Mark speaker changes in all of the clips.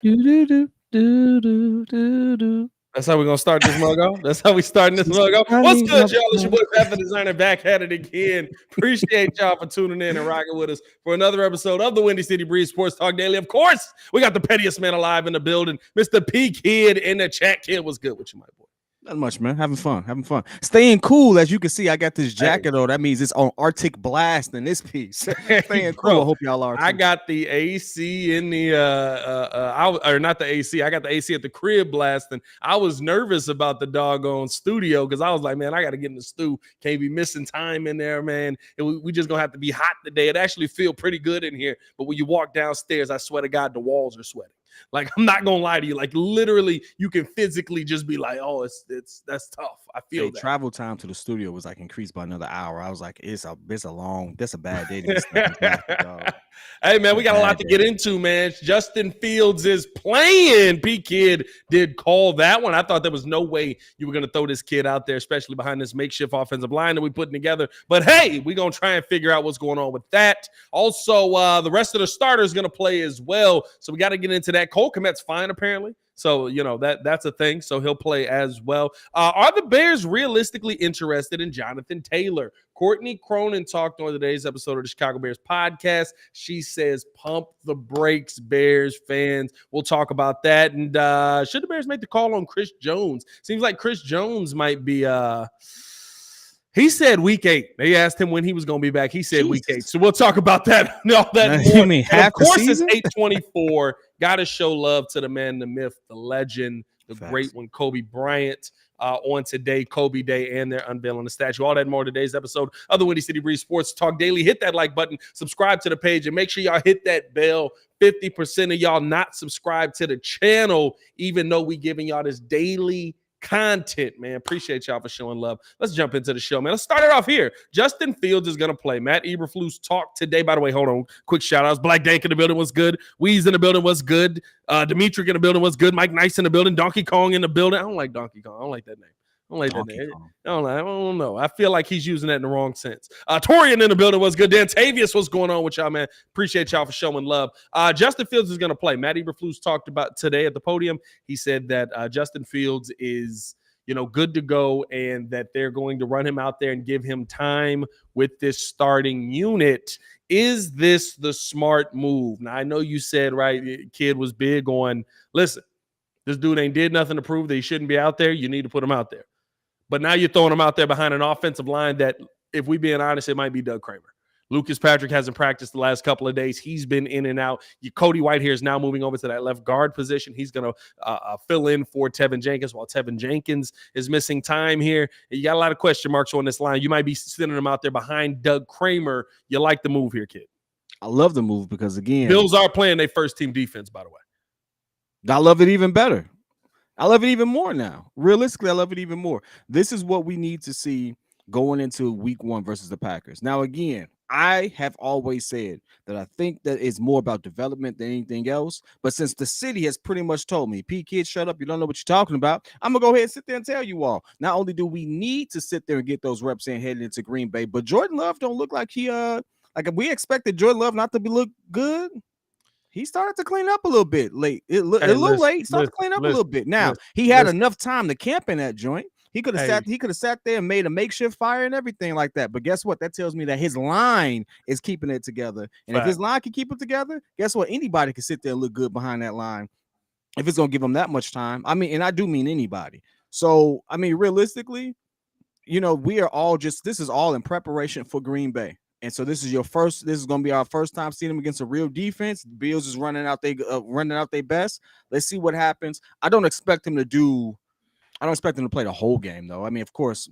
Speaker 1: Do, do, do, do, do, do, do.
Speaker 2: That's how we're gonna start this mug off. That's how we starting this
Speaker 1: She's
Speaker 2: mug off. What's
Speaker 1: running
Speaker 2: good,
Speaker 1: up
Speaker 2: y'all? It's your
Speaker 1: my
Speaker 2: boy Fashion Designer back at it again. Appreciate y'all for tuning in and rocking with us for another episode of the Windy City Breeze Sports Talk Daily. Of course, we got the pettiest man alive in the building, Mr. P Kid in the chat. Kid, what's good with you, my boy?
Speaker 1: Not much, man. Having fun. Having fun. Staying cool. As you can see, I got this
Speaker 2: Hey,
Speaker 1: jacket on. That means it's on Arctic blast in this piece.
Speaker 2: hey,
Speaker 1: Staying cool. I
Speaker 2: bro.
Speaker 1: hope y'all are
Speaker 2: I
Speaker 1: too.
Speaker 2: got the AC in the or not the AC. I got the AC at the crib blasting. I was nervous about the doggone studio because I was like, man, I got to get in the stew. Can't be missing time in there, man. We just gonna have to be hot today. It actually feel pretty good in here, but when you walk downstairs, I swear to God, the walls are sweating. Like I'm not gonna lie to you. Like literally, you can physically just be like, "Oh, it's that's tough." I feel
Speaker 1: Hey,
Speaker 2: that.
Speaker 1: travel time to the studio was like increased by another hour. I was like, it's a bad day to be stuck in traffic, dog.
Speaker 2: Hey man,
Speaker 1: It's
Speaker 2: we
Speaker 1: a
Speaker 2: got a lot
Speaker 1: bad
Speaker 2: to get
Speaker 1: day.
Speaker 2: into, man. Justin Fields is playing. P Kid did call that one. I thought there was no way you were going to throw this kid out there, especially behind this makeshift offensive line that we putting together. But hey, we're going to try and figure out what's going on with that. Also, the rest of the starters going to play as well. So we got to get into that. Cole Kmet's fine, apparently. So, that's a thing. So he'll play as well. Are the Bears realistically interested in Johnathan Taylor? Courtney Cronin talked on today's episode of the Chicago Bears podcast. She says, pump the brakes, Bears fans. We'll talk about that. And should the Bears make the call on Chris Jones? Seems like Chris Jones might be he said week 8. They asked him when he was going to be back. He said week 8.
Speaker 1: Jesus.
Speaker 2: So we'll talk about that and all that
Speaker 1: You
Speaker 2: more.
Speaker 1: mean
Speaker 2: And of
Speaker 1: half the
Speaker 2: course, it's
Speaker 1: season?
Speaker 2: 8:24. Got to show love to the man, the myth, the legend, the great
Speaker 1: Facts.
Speaker 2: one, Kobe Bryant. On today, Kobe Day, and they're unveiling the statue. All that and more today's episode of the Windy City Breeze Sports Talk Daily. Hit that like button, subscribe to the page, and make sure y'all hit that bell. 50% of y'all not subscribed to the channel, even though we giving y'all this daily content, man. Appreciate y'all for showing love. Let's jump into the show, man. Let's start it off here. Justin Fields is going to play. Matt Eberflus talked today. By the way, hold on. Quick shout outs. Black Dank in the building was good. Weeze in the building was good. Dimitri in the building was good. Mike Nice in the building. Donkey Kong in the building. I don't like Donkey Kong. I don't like that name. I don't like that
Speaker 1: Donkey
Speaker 2: name.
Speaker 1: Kong.
Speaker 2: I don't know. I feel like he's using that in the wrong sense. Torian in the building was good. Dan Tavius, what's going on with y'all, man? Appreciate y'all for showing love. Justin Fields is going to play. Matt Eberflus talked about today at the podium. He said that Justin Fields is good to go, and that they're going to run him out there and give him time with this starting unit. Is this the smart move? Now, I know you said, right, kid was big on, listen, this dude ain't did nothing to prove that he shouldn't be out there. You need to put him out there. But now you're throwing him out there behind an offensive line that, if we being honest, it might be Doug Kramer. Lucas Patrick hasn't practiced the last couple of days. He's been in and out. Cody Whitehair is now moving over to that left guard position. He's going to fill in for Tevin Jenkins while Tevin Jenkins is missing time here. You got a lot of question marks on this line. You might be sending him out there behind Doug Kramer. You like the move here, kid?
Speaker 1: I love the move because, again,
Speaker 2: Bills are playing their first team defense, by the way.
Speaker 1: I love it even better. I love it even more now. Realistically, I love it even more. This is what we need to see going into week 1 versus the Packers. Now, again, I have always said that I think that it's more about development than anything else. But since the city has pretty much told me, P Kid, shut up, you don't know what you're talking about, I'm going to go ahead and sit there and tell you all. Not only do we need to sit there and get those reps in heading into Green Bay, but Jordan Love don't look like he like we expected Jordan Love not to look good. He started to clean up a little bit late. A little late. He started to clean up a little bit. Now, he had enough time to camp in that joint. He could have sat there and made a makeshift fire and everything like that. But guess what? That tells me that his line is keeping it together. And if his line can keep it together, guess what? Anybody can sit there and look good behind that line if it's going to give them that much time. I mean, and I do mean anybody. So, I mean, realistically, we are all this is all in preparation for Green Bay. And so this is going to be our first time seeing them against a real defense. The Bills is running out their best. Let's see what happens. I don't expect them to play the whole game, though. I mean, of course,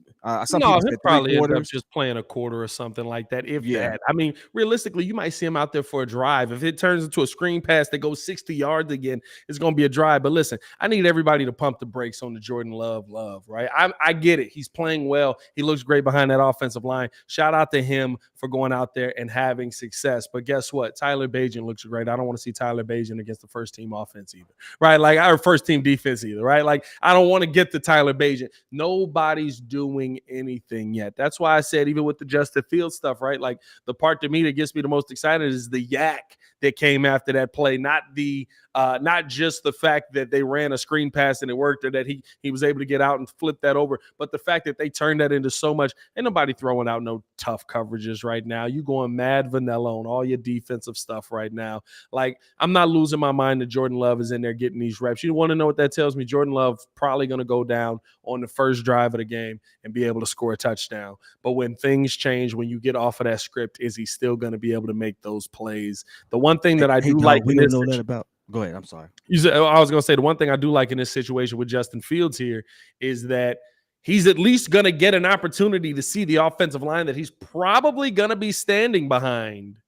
Speaker 1: some people
Speaker 2: he'll
Speaker 1: said 3
Speaker 2: probably end up
Speaker 1: quarters.
Speaker 2: just playing a quarter or something like that, if
Speaker 1: Yeah.
Speaker 2: that. I mean, realistically, you might see him out there for a drive. If it turns into a screen pass that goes 60 yards again, it's going to be a drive. But listen, I need everybody to pump the brakes on the Jordan Love, right? I get it. He's playing well. He looks great behind that offensive line. Shout out to him for going out there and having success. But guess what? Tyler Bagent looks great. I don't want to see Tyler Bagent against the first-team offense either, right? Like our first-team defense either, right? Like I don't want to get to Tyler Bagent. Nobody's doing anything yet. That's why I said, even with the Justin Fields stuff, right? Like the part to me that gets me the most excited is the yak that came after that play, not the Not just the fact that they ran a screen pass and it worked, or that he was able to get out and flip that over, but the fact that they turned that into so much. Ain't nobody throwing out no tough coverages right now. You going mad vanilla on all your defensive stuff right now. Like, I'm not losing my mind that Jordan Love is in there getting these reps. You want to know what that tells me? Jordan Love probably going to go down on the first drive of the game and be able to score a touchdown. But when things change, when you get off of that script, is he still going to be able to make those plays? The one thing that I do like
Speaker 1: we
Speaker 2: in
Speaker 1: don't
Speaker 2: this
Speaker 1: know that about. Go ahead. I'm sorry.
Speaker 2: I was going to say the one thing I do like in this situation with Justin Fields here is that he's at least going to get an opportunity to see the offensive line that he's probably going to be standing behind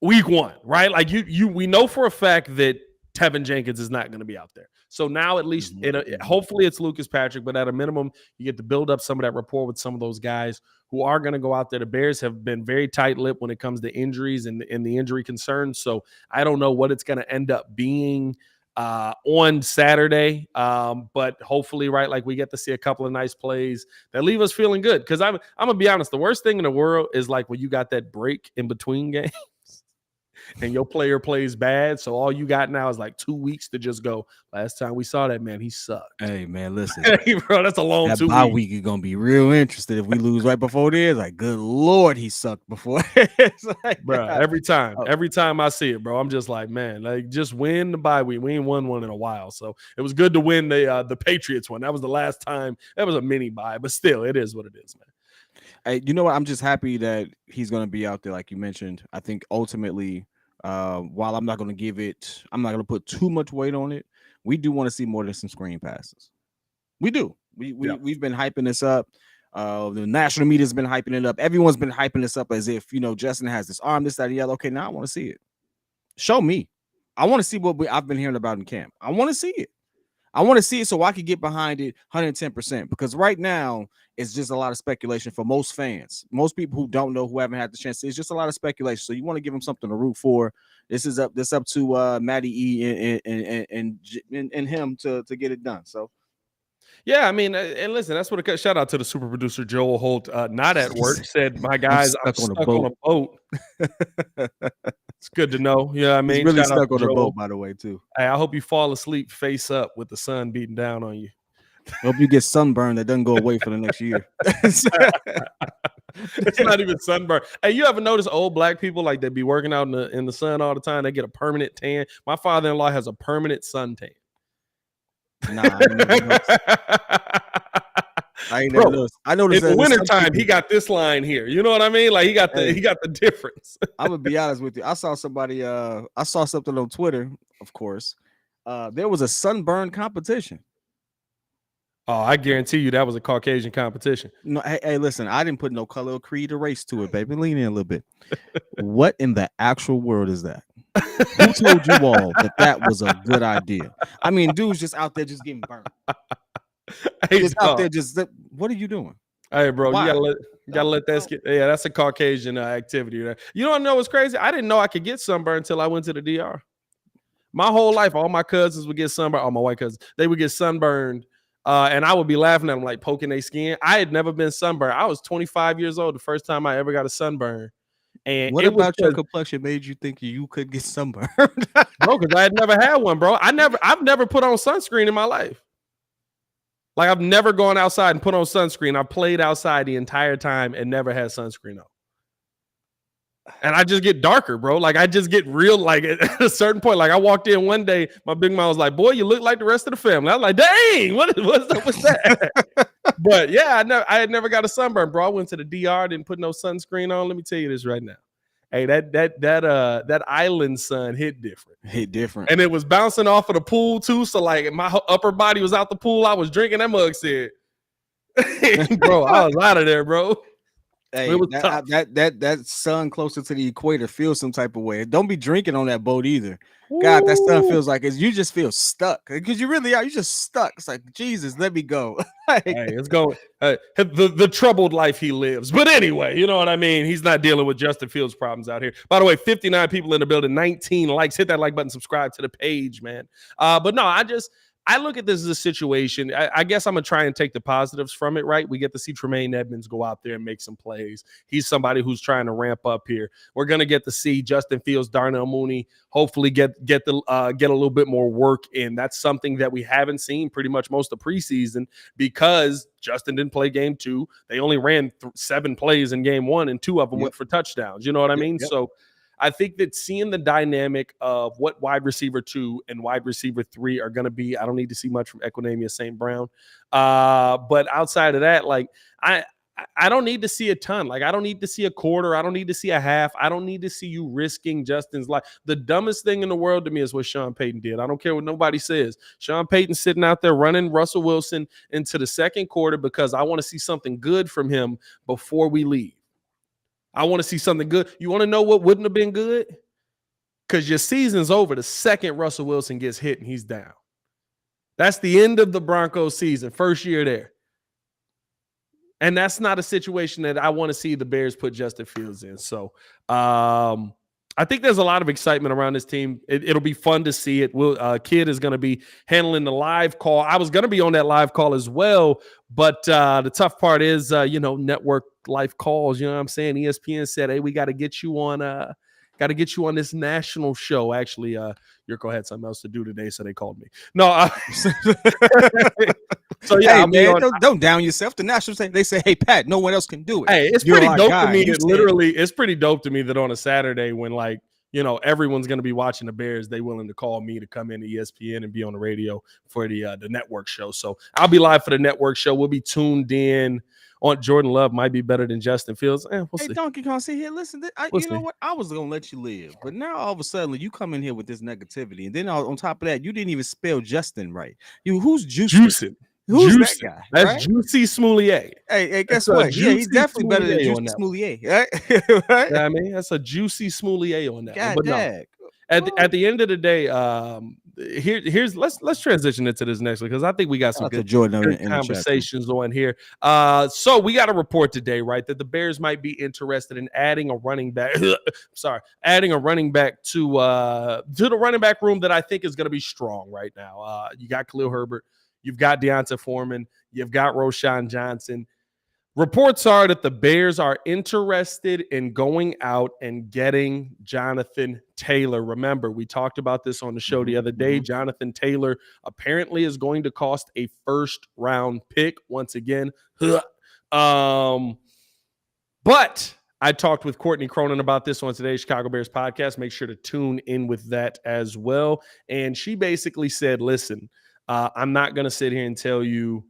Speaker 2: week one, right? Like we know for a fact that Tevin Jenkins is not going to be out there. So now at least, hopefully it's Lucas Patrick, but at a minimum, you get to build up some of that rapport with some of those guys who are going to go out there. The Bears have been very tight-lipped when it comes to injuries and the injury concerns. So I don't know what it's going to end up being on Saturday. But hopefully, right, like we get to see a couple of nice plays that leave us feeling good. Because I'm going to be honest, the worst thing in the world is like when you got that break in between games. And your player plays bad, so all you got now is like 2 weeks to just go. Last time we saw that, man, he sucked.
Speaker 1: Hey, man, listen.
Speaker 2: Hey, bro, that's a long
Speaker 1: that
Speaker 2: 2
Speaker 1: bye
Speaker 2: weeks.
Speaker 1: week is going to be real interested if we lose right before this. Like, good Lord, he sucked before. Like,
Speaker 2: bro, every time I see it, bro, I'm just like, man, like just win the bye week. We ain't won one in a while, so it was good to win the Patriots one. That was the last time. That was a mini bye, but still, it is what it is, man.
Speaker 1: Hey, you know what? I'm just happy that he's going to be out there, like you mentioned. I think ultimately, while I'm not going to put too much weight on it. We do want to see more than some screen passes. We do. We've been hyping this up. The national media's been hyping it up. Everyone's been hyping this up as if, Justin has this arm, this, that, and the other. Okay, now I want to see it. Show me. I want to see what I've been hearing about in camp. I want to see it. I want to see it so I can get behind it 110%, because right now it's just a lot of speculation for most fans. Most people who don't know, who haven't had the chance, it's just a lot of speculation. So you want to give them something to root for. This is up to Matty E and him to get it done. So
Speaker 2: yeah, I mean, and listen, that's what shout out to the super producer Joel Holt, not at work, said, my guys, I'm stuck on a boat. It's good to know. Yeah, I mean,
Speaker 1: he's really stuck on a boat, by the way, too.
Speaker 2: Hey, I hope you fall asleep face up with the sun beating down on you.
Speaker 1: Hope you get sunburn that doesn't go away for the next year.
Speaker 2: It's not even sunburn. Hey, you ever notice old black people, like they be working out in the sun all the time? They get a permanent tan. My father-in-law has a permanent suntan.
Speaker 1: Nah, I ain't never noticed. I noticed
Speaker 2: in the wintertime, he got this line here. You know what I mean? Like he got the difference.
Speaker 1: I'm gonna be honest with you. I saw somebody. I saw something on Twitter. Of course, there was a sunburn competition.
Speaker 2: Oh, I guarantee you that was a Caucasian competition.
Speaker 1: No, hey, listen. I didn't put no color or creed or race to it, baby. Lean in a little bit. What in the actual world is that? Who told you all that was a good idea? I mean, dudes just out there just getting burned. Just out there, what are you doing?
Speaker 2: Hey, bro, you gotta let that skip. Yeah, that's a Caucasian activity. You don't know what's crazy? I didn't know I could get sunburned until I went to the DR. My whole life, all my cousins would get sunburned. All my white cousins, they would get sunburned, and I would be laughing at them, like poking their skin. I had never been sunburned. I was 25 years old the first time I ever got a sunburn. And
Speaker 1: what about your complexion made you think you could get sunburned?
Speaker 2: Bro, because I had never had one, bro. I've never put on sunscreen in my life. Like, I've never gone outside and put on sunscreen. I played outside the entire time and never had sunscreen on. And I just get darker, bro. Like, I just get real, like, at a certain point. Like, I walked in one day, my big mom was like, boy, you look like the rest of the family. I was like, dang, what's up with that? But, yeah, I had never got a sunburn, bro. I went to the DR, didn't put no sunscreen on. Let me tell you this right now. Hey, that island sun hit different. And it was bouncing off of the pool, too. So, like, my upper body was out the pool. I was drinking. That mug said, bro, I was out of there, bro.
Speaker 1: Hey, that sun closer to the equator feels some type of way. Don't be drinking on that boat either. God, that sun feels like you just feel stuck because you really are. You just stuck. It's like, Jesus, let me go.
Speaker 2: Hey, it's going. The troubled life he lives. But anyway, you know what I mean? He's not dealing with Justin Fields problems out here. By the way, 59 people in the building, 19 likes. Hit that like button, subscribe to the page, man. But no, I look at this as a situation. I guess I'm gonna try and take the positives from it, right? We get to see Tremaine Edmonds go out there and make some plays. He's somebody who's trying to ramp up here. We're gonna get to see Justin Fields, Darnell Mooney, hopefully get a little bit more work in. That's something that we haven't seen pretty much most of preseason because Justin didn't play game 2. They only ran 7 plays in game 1, and 2 of them went for touchdowns. You know what I mean?
Speaker 1: Yep.
Speaker 2: So I think that seeing the dynamic of what wide receiver 2 and wide receiver 3 are going to be, I don't need to see much from Equinemius St. Brown. But outside of that, like I don't need to see a ton. Like I don't need to see a quarter. I don't need to see a half. I don't need to see you risking Justin's life. The dumbest thing in the world to me is what Sean Payton did. I don't care what nobody says. Sean Payton sitting out there running Russell Wilson into the second quarter because I want to see something good from him before we leave. I want to see something good. You want to know what wouldn't have been good? Because your season's over the second Russell Wilson gets hit and he's down. That's the end of the Broncos season, first year there. And that's not a situation that I want to see the Bears put Justin Fields in. So I think there's a lot of excitement around this team. It'll be fun to see it. Kid is going to be handling the live call. I was going to be on that live call as well, but the tough part is, network live calls. You know what I'm saying? ESPN said, "Hey, we got to get you on. Got to get you on this national show." Actually, Yurko had something else to do today, so they called me. No. So yeah,
Speaker 1: hey, man, don't down yourself. The national they say, "Hey, Pat, no one else can do it."
Speaker 2: Hey, it's pretty dope to me. It's pretty dope to me that on a Saturday when everyone's going to be watching the Bears, they willing to call me to come into ESPN and be on the radio for the network show. So I'll be live for the network show. We'll be tuned in. On Jordan Love might be better than Justin Fields. We'll see.
Speaker 1: Donkey Kong, sit here. Listen, you know what? I was gonna let you live, but now all of a sudden you come in here with this negativity, and then on top of that, you didn't even spell Justin right. Who's Juicing? Who's that guy?
Speaker 2: That's
Speaker 1: right?
Speaker 2: Juicy Smoulier.
Speaker 1: Hey, guess what? Yeah, he's definitely better than Juicy Smoulier. Right?
Speaker 2: Right? Yeah, I mean, that's a Juicy Smoulier on that.
Speaker 1: God,
Speaker 2: but no, at the end of the day, here's let's transition into this next one because I think we got some good conversations on here. So we got a report today, right, that the Bears might be interested in adding a running back. Adding a running back to the running back room that I think is going to be strong right now. You got Khalil Herbert, you've got Deonta Foreman, you've got Roschon Johnson. Reports are that the Bears are interested in going out and getting Johnathan Taylor. Remember, we talked about this on the show the other day. Johnathan Taylor apparently is going to cost a first-round pick once again. But I talked with Courtney Cronin about this on today's Chicago Bears podcast. Make sure to tune in with that as well. And she basically said, listen, I'm not going to sit here and tell you.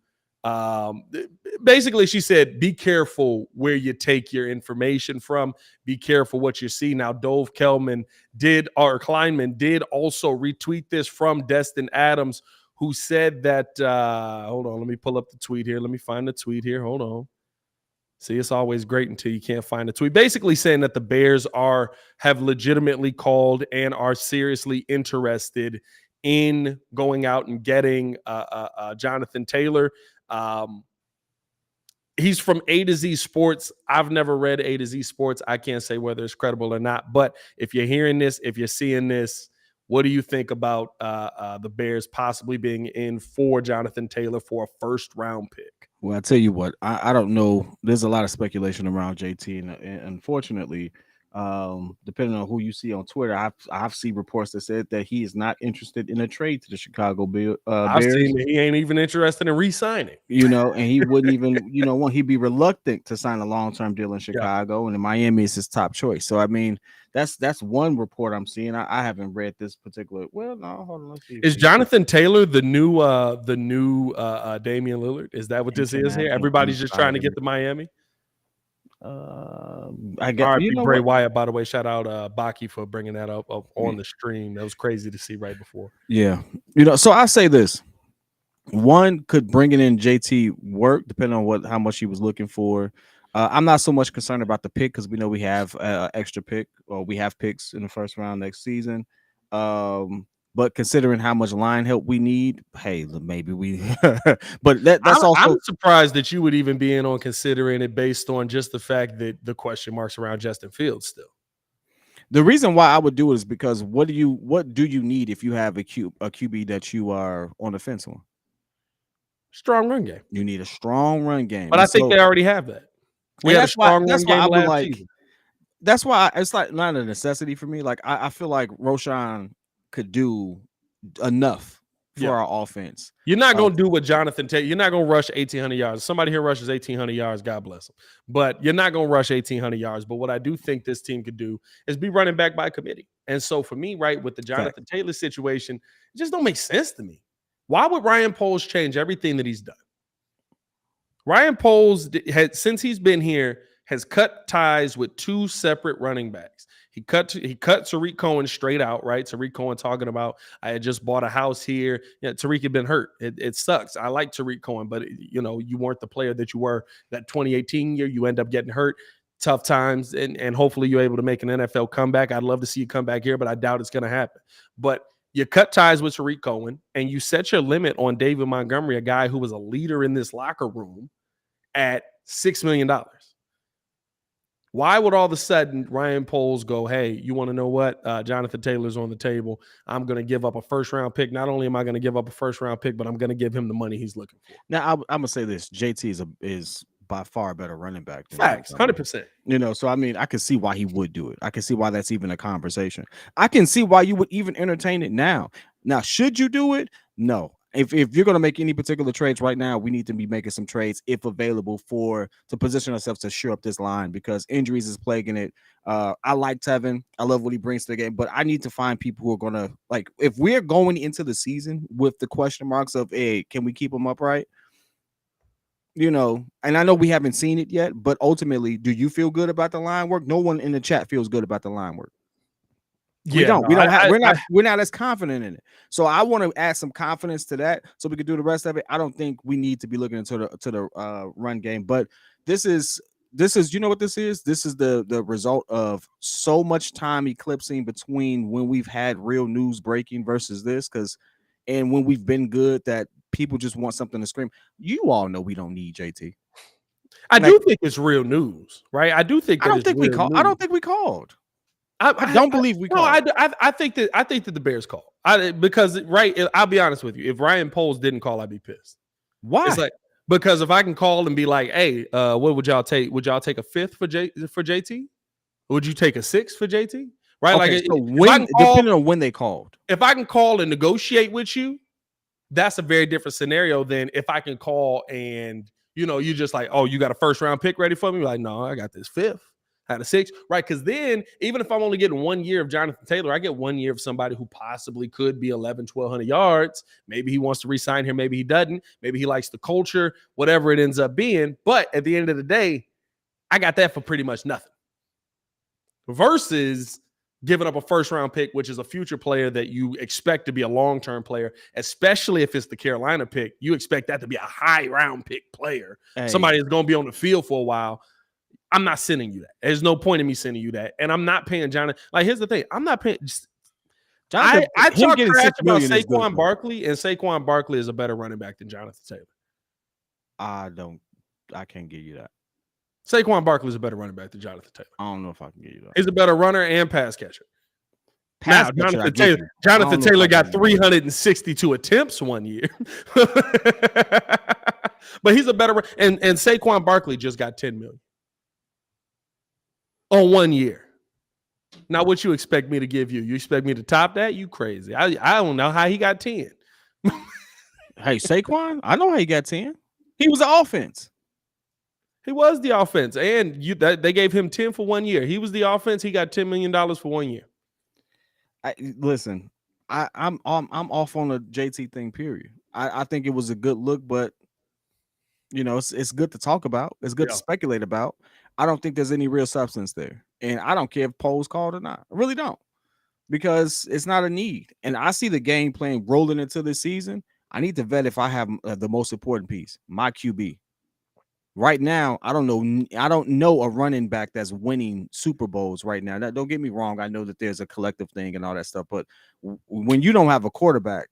Speaker 2: Basically, she said, be careful where you take your information from. Be careful what you see. Now, Dove Kleinman did also retweet this from Destin Adams, who said that, hold on, let me pull up the tweet here. Let me find the tweet here. Hold on. See, it's always great until you can't find a tweet. Basically saying that the Bears have legitimately called and are seriously interested in going out and getting Johnathan Taylor. He's from A to Z Sports. I've never read A to Z Sports. I can't say whether it's credible or not. But if you're hearing this, if you're seeing this, what do you think about the Bears possibly being in for Johnathan Taylor for a first-round pick?
Speaker 1: Well, I tell you what, I don't know. There's a lot of speculation around JT, and unfortunately, depending on who you see on Twitter, I've seen reports that said that he is not interested in a trade to the Chicago Bears.
Speaker 2: I've seen that he ain't even interested in re-signing.
Speaker 1: And he wouldn't even, he'd be reluctant to sign a long-term deal in Chicago, and in Miami is his top choice. So I mean, that's one report I'm seeing. I haven't read this particular. Well, no, hold on. Let's see.
Speaker 2: Is Johnathan Taylor the new Damian Lillard? Is that what this is here? Everybody's just trying to get to Miami.
Speaker 1: I guess
Speaker 2: Bray Wyatt, by the way. Shout out Baki for bringing that up on the stream. That was crazy to see right before.
Speaker 1: Yeah, so I say this: one, could bringing in JT work depending on how much he was looking for. I'm not so much concerned about the pick because we know we have extra pick, or we have picks in the first round next season. But considering how much line help we need, hey, maybe we. But that's also.
Speaker 2: I'm surprised that you would even be in on considering it based on just the fact that the question marks around Justin Fields still.
Speaker 1: The reason why I would do it is because what do you need if you have a QB that you are on the fence on?
Speaker 2: Strong run game.
Speaker 1: You need a strong run game,
Speaker 2: But I think they already have that. We had a strong run
Speaker 1: that's why I
Speaker 2: game
Speaker 1: would
Speaker 2: last
Speaker 1: like.
Speaker 2: season.
Speaker 1: That's why it's like not a necessity for me. Like I feel like Roshan could do enough
Speaker 2: Yeah.
Speaker 1: for our offense.
Speaker 2: You're not going to do what Johnathan Taylor. You're not going to rush 1,800 yards. Somebody here rushes 1,800 yards. God bless them. But you're not going to rush 1,800 yards. But what I do think this team could do is be running back by committee. And so for me, right, with the Johnathan Taylor situation, it just don't make sense to me. Why would Ryan Poles change everything that he's done? Ryan Poles, since he's been here, has cut ties with two separate running backs. He cut Tariq Cohen straight out, right? Tariq Cohen talking about, I had just bought a house here. Yeah, Tariq had been hurt. It sucks. I like Tariq Cohen, but you weren't the player that you were that 2018 year. You end up getting hurt. Tough times, and hopefully you're able to make an NFL comeback. I'd love to see you come back here, but I doubt it's going to happen. But you cut ties with Tariq Cohen, and you set your limit on David Montgomery, a guy who was a leader in this locker room, at $6 million. Why would all of a sudden Ryan Poles go, hey, you want to know what? Johnathan Taylor's on the table. I'm going to give up a first-round pick. Not only am I going to give up a first-round pick, but I'm going to give him the money he's looking for.
Speaker 1: Now, I'm going to say this. JT is by far a better running back than
Speaker 2: Facts, 100%.
Speaker 1: So I mean, I can see why he would do it. I can see why that's even a conversation. I can see why you would even entertain it now. Now, should you do it? No. If you're going to make any particular trades right now, we need to be making some trades if available to position ourselves to shore up this line because injuries is plaguing it. I like Tevin. I love what he brings to the game, but I need to find people who are going to like if we're going into the season with the question marks of, hey, can we keep him upright? And I know we haven't seen it yet, but ultimately, do you feel good about the line work? No one in the chat feels good about the line work. We're not as confident in it. So I want to add some confidence to that so we can do the rest of it. I don't think we need to be looking into the run game, but this is you know what this is? This is the result of so much time eclipsing between when we've had real news breaking versus this and when we've been good that people just want something to scream. You all know we don't need JT.
Speaker 2: I do think it's real news, right? I do think
Speaker 1: I don't think we called. I don't believe we called.
Speaker 2: I think that the Bears called. Because I'll be honest with you. If Ryan Poles didn't call, I'd be pissed.
Speaker 1: Why?
Speaker 2: It's like because if I can call and be like, hey, what would y'all take? Would y'all take a fifth for JT? Would you take a sixth for JT? Right?
Speaker 1: Okay, so depending on when they called.
Speaker 2: If I can call and negotiate with you, that's a very different scenario than if I can call and you just like, oh, you got a first round pick ready for me? Like, no, I got this fifth. Out of six, right? Because then, even if I'm only getting 1 year of Johnathan Taylor, I get 1 year of somebody who possibly could be 1,200 yards. Maybe he wants to re-sign here. Maybe he doesn't. Maybe he likes the culture, whatever it ends up being. But at the end of the day, I got that for pretty much nothing. Versus giving up a first-round pick, which is a future player that you expect to be a long-term player, especially if it's the Carolina pick. You expect that to be a high-round pick player. Hey. Somebody that's going to be on the field for a while. I'm not sending you that. There's no point in me sending you that. And I'm not paying Johnathan. Like, here's the thing. I'm not paying. I talk trash about Saquon Barkley, and Saquon Barkley is a better running back than Johnathan Taylor.
Speaker 1: I can't give you that.
Speaker 2: Saquon Barkley is a better running back than Johnathan Taylor.
Speaker 1: I don't know if I can give you that.
Speaker 2: He's a better runner and pass catcher. Johnathan Taylor got 362 attempts 1 year. But he's a better and Saquon Barkley just got 10 million. On 1 year. Now, what you expect me to give you? You expect me to top that? You crazy. I don't know how he got 10.
Speaker 1: Hey, Saquon, I know how he got 10. He was the offense.
Speaker 2: He was the offense. And they gave him 10 for 1 year. He was the offense. He got $10 million for 1 year.
Speaker 1: Listen, I'm off on the JT thing, period. I think it was a good look, but it's good to talk about. It's good to speculate about. I don't think there's any real substance there. And I don't care if Poles called or not. I really don't. Because it's not a need. And I see the game plan rolling into this season. I need to vet if I have the most important piece, my QB. Right now, I don't know a running back that's winning Super Bowls right now. Now, don't get me wrong. I know that there's a collective thing and all that stuff. But when you don't have a quarterback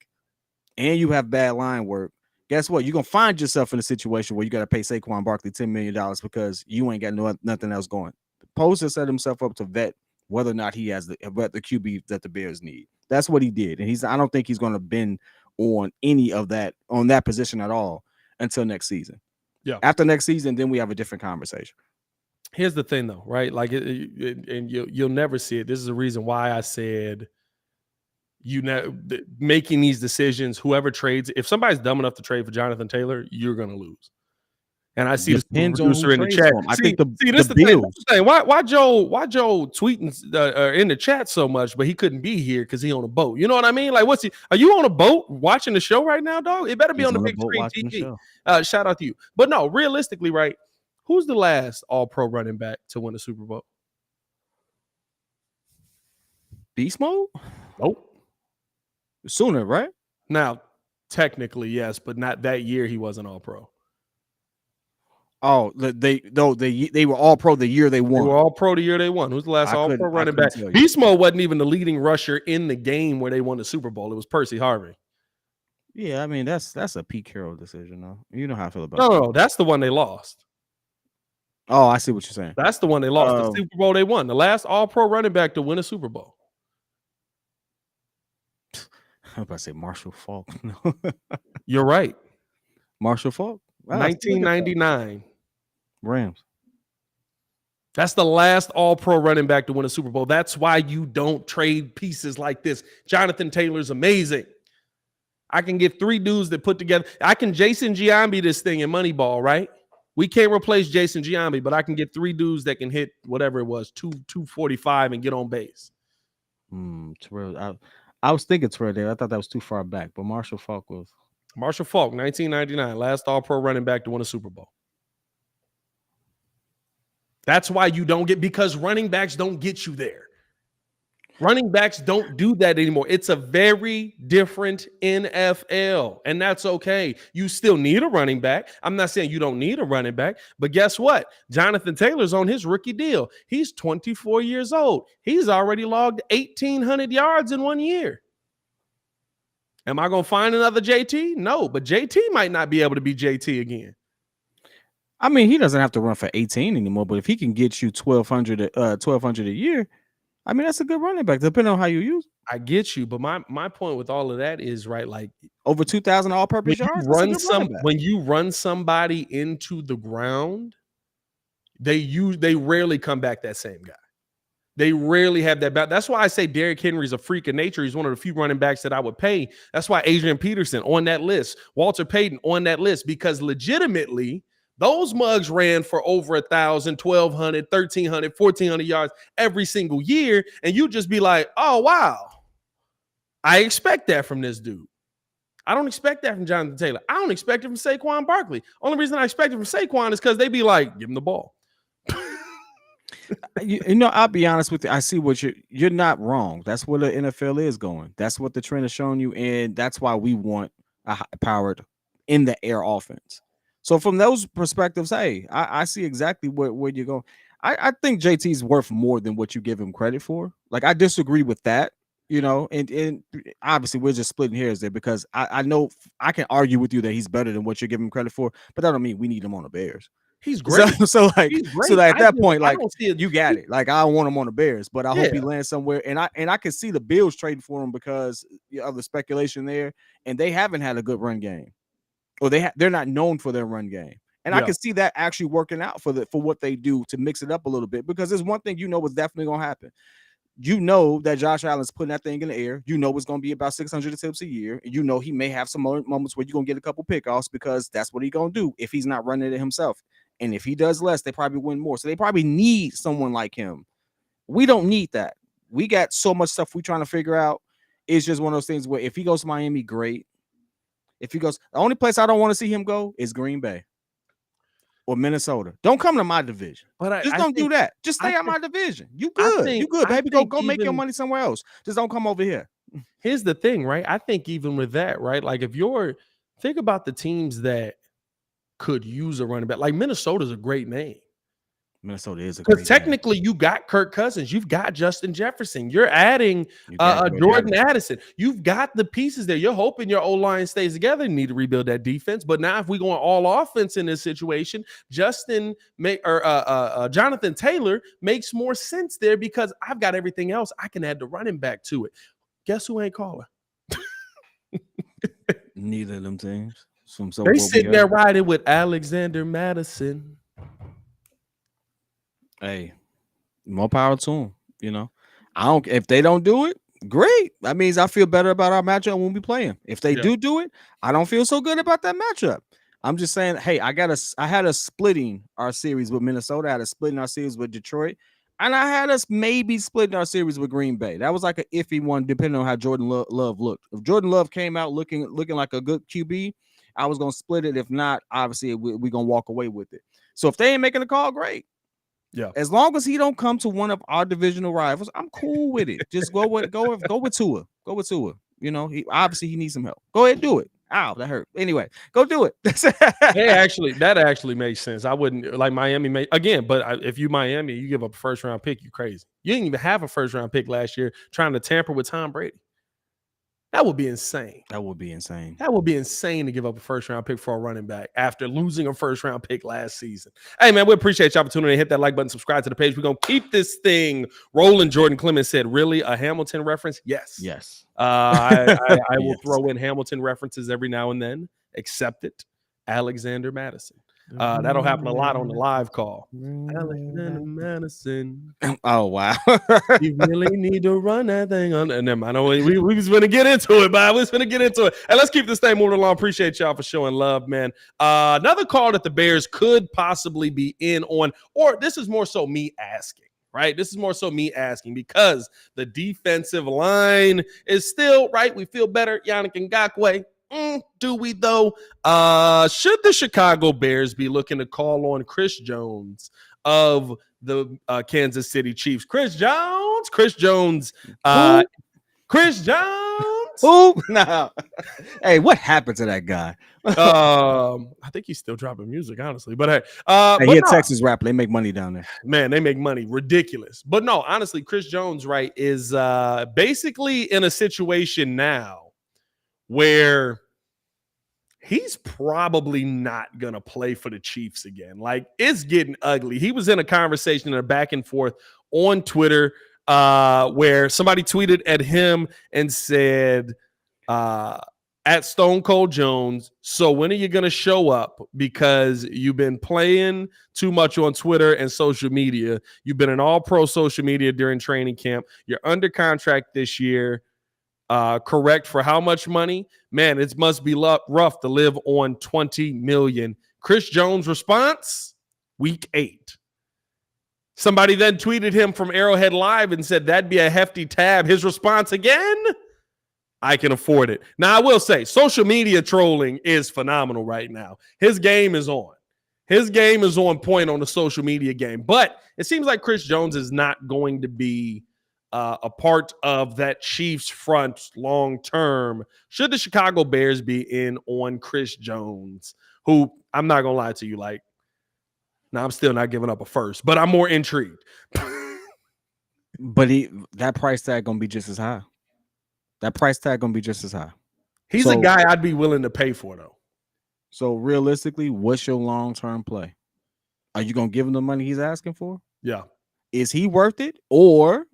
Speaker 1: and you have bad line work, guess what? You're going to find yourself in a situation where you got to pay Saquon Barkley $10 million because you ain't got nothing else going. Poles has set himself up to vet whether or not he has the QB that the Bears need. That's what he did, and I don't think he's going to bend on any of that on that position at all until next season.
Speaker 2: Yeah.
Speaker 1: After next season, then we have a different conversation.
Speaker 2: Here's the thing, though, right? Like, and you'll never see it. This is the reason why I said making these decisions. Whoever trades, if somebody's dumb enough to trade for Johnathan Taylor, you're going to lose. And I see
Speaker 1: Depends
Speaker 2: the
Speaker 1: on who
Speaker 2: producer in the
Speaker 1: trades
Speaker 2: chat.
Speaker 1: for him. I
Speaker 2: See,
Speaker 1: think the
Speaker 2: this the
Speaker 1: Bills.
Speaker 2: thing. Why Joe tweeting in the chat so much, but he couldn't be here because he on a boat. You know what I mean? Like, are you on a boat watching the show right now, dog? It better be on the big screen TV. Shout out to you. But no, realistically, right? Who's the last All-Pro running back to win a Super Bowl?
Speaker 1: Beast mode?
Speaker 2: Nope.
Speaker 1: Sooner, right?
Speaker 2: Now, technically, yes, but not that year. He wasn't All-Pro.
Speaker 1: Oh, they were all pro the year they won.
Speaker 2: They were all pro the year they won. Who's the last all pro running back? Beast Mode wasn't even the leading rusher in the game where they won the Super Bowl. It was Percy Harvin.
Speaker 1: Yeah, I mean that's a Pete Carroll decision, though. You know how I feel about
Speaker 2: No, that's the one they lost.
Speaker 1: Oh, I see what you're saying.
Speaker 2: That's the one they lost. The Super Bowl they won. The last all pro running back to win a Super Bowl.
Speaker 1: I'm about to say Marshall Faulk. No.
Speaker 2: You're right.
Speaker 1: Marshall Faulk.
Speaker 2: Wow, 1999.
Speaker 1: Rams.
Speaker 2: That's the last all-pro running back to win a Super Bowl. That's why you don't trade pieces like this. Johnathan Taylor's amazing. I can get 3 dudes that put together. I can Jason Giambi this thing in Moneyball, right? We can't replace Jason Giambi, but I can get 3 dudes that can hit whatever it was, 245 and get on base.
Speaker 1: Terrell, I was thinking Terrell there. I thought that was too far back, but Marshall Faulk was.
Speaker 2: Marshall Faulk, 1999, last all-pro running back to win a Super Bowl. That's why you don't because running backs don't get you there. Running backs don't do that anymore. It's a very different NFL, and that's okay. You still need a running back. I'm not saying you don't need a running back, but guess what? Johnathan Taylor's on his rookie deal. He's 24 years old. He's already logged 1,800 yards in 1 year. Am I going to find another JT? No, but JT might not be able to be JT again.
Speaker 1: I mean, he doesn't have to run for 18 anymore, but if he can get you 1,200 a year, I mean, that's a good running back, depending on how you use it.
Speaker 2: I get you, but my point with all of that is, right, like
Speaker 1: over 2,000 all-purpose yards.
Speaker 2: When you run somebody into the ground, they rarely come back that same guy. They rarely have that back. That's why I say Derrick Henry's a freak of nature. He's one of the few running backs that I would pay. That's why Adrian Peterson on that list, Walter Payton on that list, because legitimately, those mugs ran for over 1,000, 1,200, 1,300, 1,400 yards every single year. And you just be like, oh, wow. I expect that from this dude. I don't expect that from Johnathan Taylor. I don't expect it from Saquon Barkley. Only reason I expect it from Saquon is because they be like, give him the ball.
Speaker 1: You know, I'll be honest with you. I see what you're not wrong. That's where the NFL is going. That's what the trend is showing you. And that's why we want a high-powered in the air offense. So from those perspectives, hey, I see exactly where you're going. I think JT's worth more than what you give him credit for. Like, I disagree with that, you know, and obviously we're just splitting hairs there because I know I can argue with you that he's better than what you're giving him credit for, but that don't mean we need him on the Bears.
Speaker 2: He's great.
Speaker 1: So at that point, like, you got it. Like, I don't want him on the Bears, but I hope he lands somewhere. And I can see the Bills trading for him because of the speculation there, and they haven't had a good run game. Or they're not known for their run game. And I can see that actually working out for what they do to mix it up a little bit, because there's one thing you know what's definitely going to happen. You know that Josh Allen's putting that thing in the air. You know it's going to be about 600 attempts a year. And you know he may have some moments where you're going to get a couple pickoffs because that's what he's going to do if he's not running it himself. And if he does less, they probably win more. So they probably need someone like him. We don't need that. We got so much stuff we're trying to figure out. It's just one of those things where if he goes to Miami, great. If he goes, the only place I don't want to see him go is Green Bay or Minnesota. Don't come to my division. But just don't do that. Just stay out my division. You good. You good, baby. Go make your money somewhere else. Just don't come over here.
Speaker 2: Here's the thing, right? I think even with that, right? Like think about the teams that could use a running back. Like Minnesota's a great name.
Speaker 1: Minnesota is a
Speaker 2: Because
Speaker 1: great team.
Speaker 2: technically, you got Kirk Cousins, you've got Justin Jefferson, you're adding
Speaker 1: You got Jordan
Speaker 2: Jordan
Speaker 1: Addison.
Speaker 2: Addison. You've got the pieces there. You're hoping your O line stays together. You need to rebuild that defense. But now, if we're going all offense in this situation, Johnathan Taylor makes more sense there because I've got everything else. I can add the running back to it. Guess who ain't calling?
Speaker 1: Neither of them teams. From
Speaker 2: They
Speaker 1: what we
Speaker 2: sitting there
Speaker 1: heard.
Speaker 2: riding with Alexander Madison.
Speaker 1: Hey, more power to them. You know, I don't. If they don't do it, great. That means I feel better about our matchup when we play them. If they
Speaker 2: Yeah.
Speaker 1: do it, I don't feel so good about that matchup. I'm just saying, hey, I had us splitting our series with Minnesota. I had us splitting our series with Detroit, and I had us maybe splitting our series with Green Bay. That was like an iffy one, depending on how Jordan Love looked. If Jordan Love came out looking like a good QB, I was gonna split it. If not, obviously we're gonna walk away with it. So if they ain't making a call, great.
Speaker 2: Yeah.
Speaker 1: As long as he don't come to one of our divisional rivals, I'm cool with it. Just go with Tua. Go with Tua. You know, he needs some help. Go ahead and do it. Ow, that hurt. Anyway, go do it.
Speaker 2: That actually makes sense. I wouldn't like Miami again, but if you Miami, you give up a first round pick, you crazy. You didn't even have a first round pick last year trying to tamper with Tom Brady. That would be insane.
Speaker 1: That would be insane.
Speaker 2: That would be insane to give up a first round pick for a running back after losing a first round pick last season. Hey, man, we appreciate your opportunity. Hit that like button, subscribe to the page. We're going to keep this thing rolling. Jordan Clemens said, really? A Hamilton reference? Yes.
Speaker 1: Yes.
Speaker 2: I will
Speaker 1: Yes.
Speaker 2: throw in Hamilton references every now and then. Accept it. Alexander Madison. That'll happen a lot on the live call. Alexander Madison.
Speaker 1: Oh, wow.
Speaker 2: You really need to run that thing on. And then I know we was going to get into it, but we was going to get into it. And let's keep this thing moving along. Appreciate y'all for showing love, man. Another call that the Bears could possibly be in on, or this is more so me asking, right? This is more so me asking because the defensive line is still, right? We feel better. Yannick Ngakoue. Do we though? Should the Chicago Bears be looking to call on Chris Jones of the Kansas City Chiefs? Chris Jones.
Speaker 1: Who? No. Hey, what happened to that guy?
Speaker 2: I think he's still dropping music, honestly. But hey,
Speaker 1: Hey, he a Texas rapper. They make money down there.
Speaker 2: Man, they make money. Ridiculous. But no, honestly, Chris Jones, right, is basically in a situation now where he's probably not going to play for the Chiefs again. Like, it's getting ugly. He was in a conversation and a back and forth on Twitter where somebody tweeted at him and said, at Stone Cold Jones, so when are you going to show up? Because you've been playing too much on Twitter and social media. You've been an all-pro social media during training camp. You're under contract this year. Correct for how much money? Man, it must be rough to live on $20 million. Chris Jones' response, week 8. Somebody then tweeted him from Arrowhead Live and said, that'd be a hefty tab. His response again, I can afford it. Now, I will say, social media trolling is phenomenal right now. His game is on. His game is on point on the social media game. But it seems like Chris Jones is not going to be a part of that Chiefs front long term. Should the Chicago Bears be in on Chris Jones, who I'm not going to lie to you, like, now I'm still not giving up a first, but I'm more intrigued.
Speaker 1: But that price tag going to be just as high.
Speaker 2: He's a guy I'd be willing to pay for, though.
Speaker 1: So realistically, what's your long-term play? Are you going to give him the money he's asking for?
Speaker 2: Yeah.
Speaker 1: Is he worth it? Or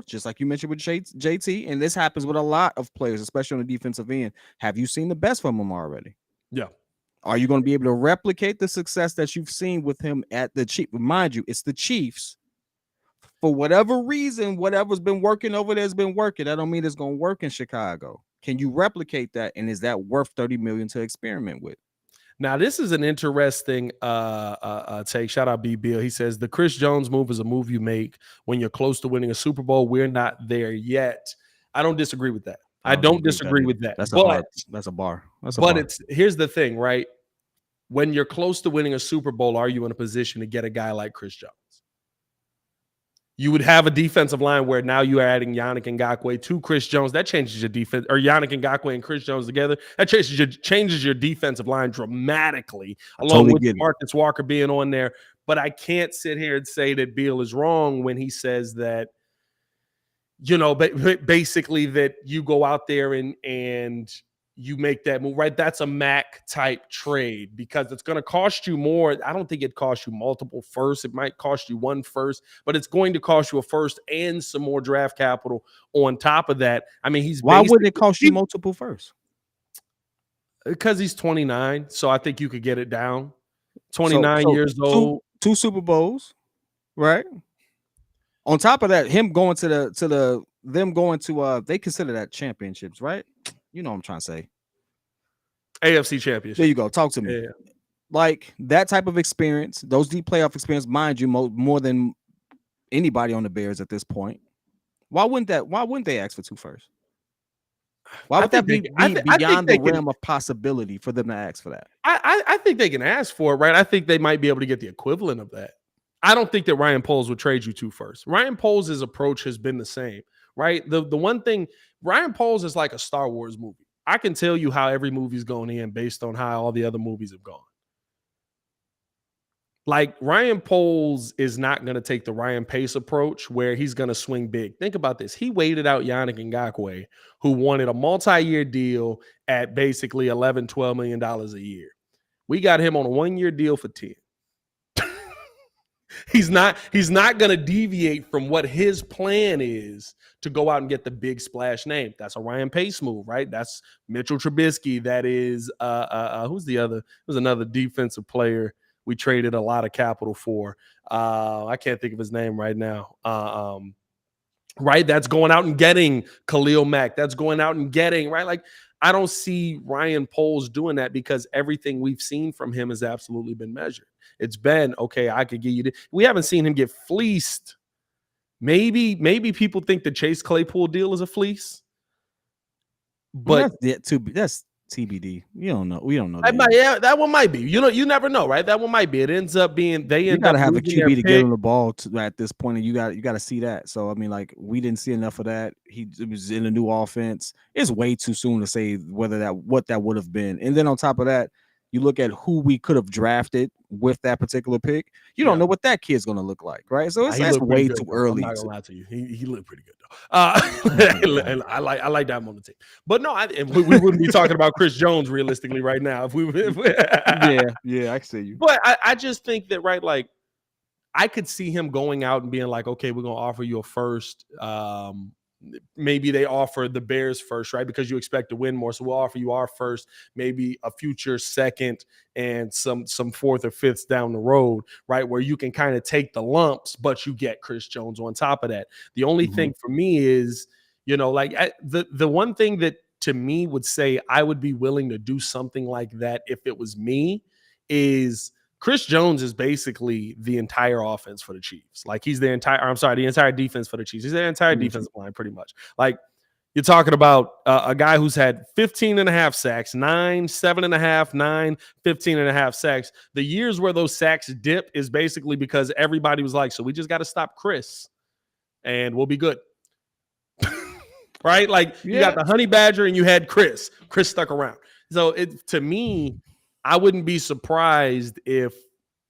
Speaker 1: just like you mentioned with JT, and this happens with a lot of players, especially on the defensive end, have you seen the best from him already?
Speaker 2: Yeah.
Speaker 1: Are you going to be able to replicate the success that you've seen with him at the Chiefs? Mind you, it's the Chiefs. For whatever reason, whatever's been working over there has been working. That don't mean it's going to work in Chicago. Can you replicate that? And is that worth $30 million to experiment with?
Speaker 2: Now, this is an interesting take. Shout out B. Bill. He says, the Chris Jones move is a move you make when you're close to winning a Super Bowl. We're not there yet. I don't disagree with that. I don't disagree with that.
Speaker 1: That's a bar.
Speaker 2: Here's the thing, right? When you're close to winning a Super Bowl, are you in a position to get a guy like Chris Jones? You would have a defensive line where now you are adding Yannick Ngakoue to Chris Jones. That changes your defense, or Yannick Ngakoue and Chris Jones together. That changes your defensive line dramatically, along with Marcus Walker being on there. But I can't sit here and say that Beal is wrong when he says that, basically that you go out there and you make that move, right? That's a Mac type trade because it's going to cost you more. I don't think it costs you multiple firsts. It might cost you one first, but it's going to cost you a first and some more draft capital on top of that. I mean,
Speaker 1: Why wouldn't it cost you multiple firsts?
Speaker 2: Because he's 29, so I think you could get it down. 29 years old,
Speaker 1: two Super Bowls, right? On top of that, him going to they consider that championships, right? You know what I'm trying to say.
Speaker 2: AFC championship.
Speaker 1: There you go. Talk to me. Yeah. Like that type of experience, those deep playoff experience, mind you, more than anybody on the Bears at this point. Why wouldn't they ask for two first? Why would that be beyond the realm of possibility for them to ask for that?
Speaker 2: I think they can ask for it, right? I think they might be able to get the equivalent of that. I don't think that Ryan Poles would trade you two first. Ryan Poles' approach has been the same, right? The one thing, Ryan Poles is like a Star Wars movie. I can tell you how every movie's going in based on how all the other movies have gone. Like Ryan Poles is not going to take the Ryan Pace approach where he's going to swing big. Think about this. He waited out Yannick Ngakoue, who wanted a multi-year deal at basically $11, $12 million a year. We got him on a 1-year deal for 10. He's not going to deviate from what his plan is to go out and get the big splash name. That's a Ryan Pace move, right? That's Mitchell Trubisky. That is who's the other? There's another defensive player we traded a lot of capital for. I can't think of his name right now. Right? That's going out and getting Khalil Mack. That's going out and getting, right? Like, I don't see Ryan Poles doing that because everything we've seen from him has absolutely been measured. It's been, okay, I could give you this. We haven't seen him get fleeced. Maybe people think the Chase Claypool deal is a fleece. But
Speaker 1: that's TBD. We don't know.
Speaker 2: That one might be. You never know, right? That one might be. It ends up being you
Speaker 1: got to have a QB to get him the ball at this point, and you got to see that. So I mean, like we didn't see enough of that. It was in a new offense. It's way too soon to say what that would have been. And then on top of that, you look at who we could have drafted with that particular pick. You don't know what that kid's going to look like, right? So that's way too early.
Speaker 2: I'm not gonna lie to you. He looked pretty good though. And I like that on the team. But no, we wouldn't be talking about Chris Jones realistically right now if we
Speaker 1: yeah, I see you.
Speaker 2: But I just think that, right, like I could see him going out and being like, okay, we're gonna offer you a first. Maybe they offer the Bears first, right? Because you expect to win more. So we'll offer you our first, maybe a future second and some fourth or fifths down the road, right? Where you can kind of take the lumps, but you get Chris Jones on top of that. The only thing for me is, like the one thing that to me would say I would be willing to do something like that if it was me is Chris Jones is basically the entire offense for the Chiefs. Like he's the entire defense for the Chiefs. He's the entire defensive line pretty much. Like you're talking about a guy who's had 15 and a half sacks, 9, 7.5, 9, 15 and a half sacks. The years where those sacks dip is basically because everybody was like, so we just got to stop Chris and we'll be good. Right? Like you got the Honey Badger and you had Chris. Chris stuck around. So to me, I wouldn't be surprised if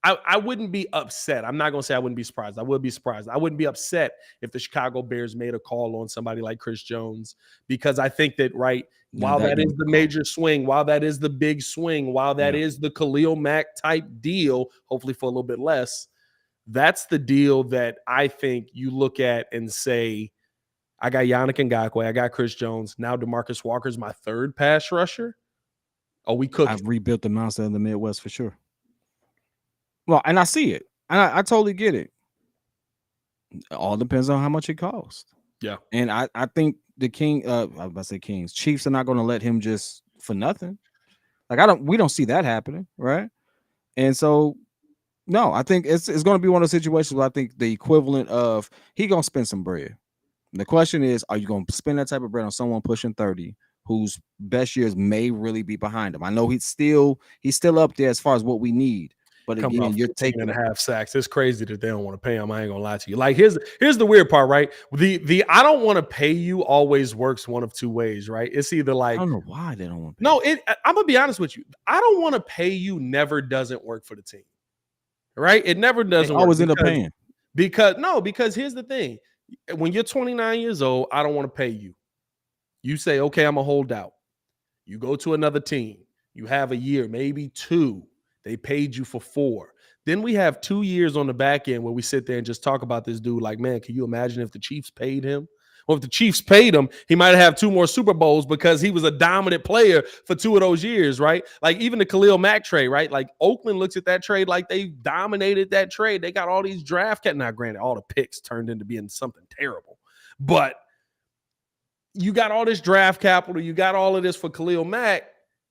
Speaker 2: I wouldn't be upset. I'm not going to say I wouldn't be surprised. I would be surprised. I wouldn't be upset if the Chicago Bears made a call on somebody like Chris Jones because I think that, right, while that is the major swing, while that is the big swing, while that is the Khalil Mack type deal, hopefully for a little bit less, that's the deal that I think you look at and say, I got Yannick Ngakoue, I got Chris Jones. Now DeMarcus Walker's my third pass rusher. Oh, we could.
Speaker 1: I've rebuilt the monster in the Midwest for sure. Well, and I see it. And I totally get it. It all depends on how much it costs.
Speaker 2: Yeah.
Speaker 1: And I think the Kings, Chiefs are not going to let him just for nothing. Like we don't see that happening, right? And so no, I think it's going to be one of those situations where I think the equivalent of he going to spend some bread. And the question is, are you going to spend that type of bread on someone pushing 30? Whose best years may really be behind him. I know he's still up there as far as what we need. But again, you're taking
Speaker 2: 15.5 sacks. It's crazy that they don't want to pay him. I ain't gonna lie to you. Like here's the weird part, right? The I don't want to pay you always works one of two ways, right? It's either like
Speaker 1: I don't know why they don't want to pay.
Speaker 2: No, I'm gonna be honest with you. I don't want to pay you never doesn't work for the team. right? It never
Speaker 1: They
Speaker 2: doesn't work
Speaker 1: always end up paying.
Speaker 2: because here's the thing. When you're 29 years old, I don't want to pay you. You say, okay, I'm a holdout. You go to another team. You have a year, maybe two. They paid you for 4. Then we have 2 years on the back end where we sit there and just talk about this dude like, man, can you imagine if the Chiefs paid him? Well, if the Chiefs paid him, he might have 2 more Super Bowls because he was a dominant player for 2 of those years, right? Like even the Khalil Mack trade, right? Like Oakland looks at that trade like they dominated that trade. They got all these draft now, granted, all the picks turned into being something terrible, but you got all this draft capital, you got all of this for Khalil Mack,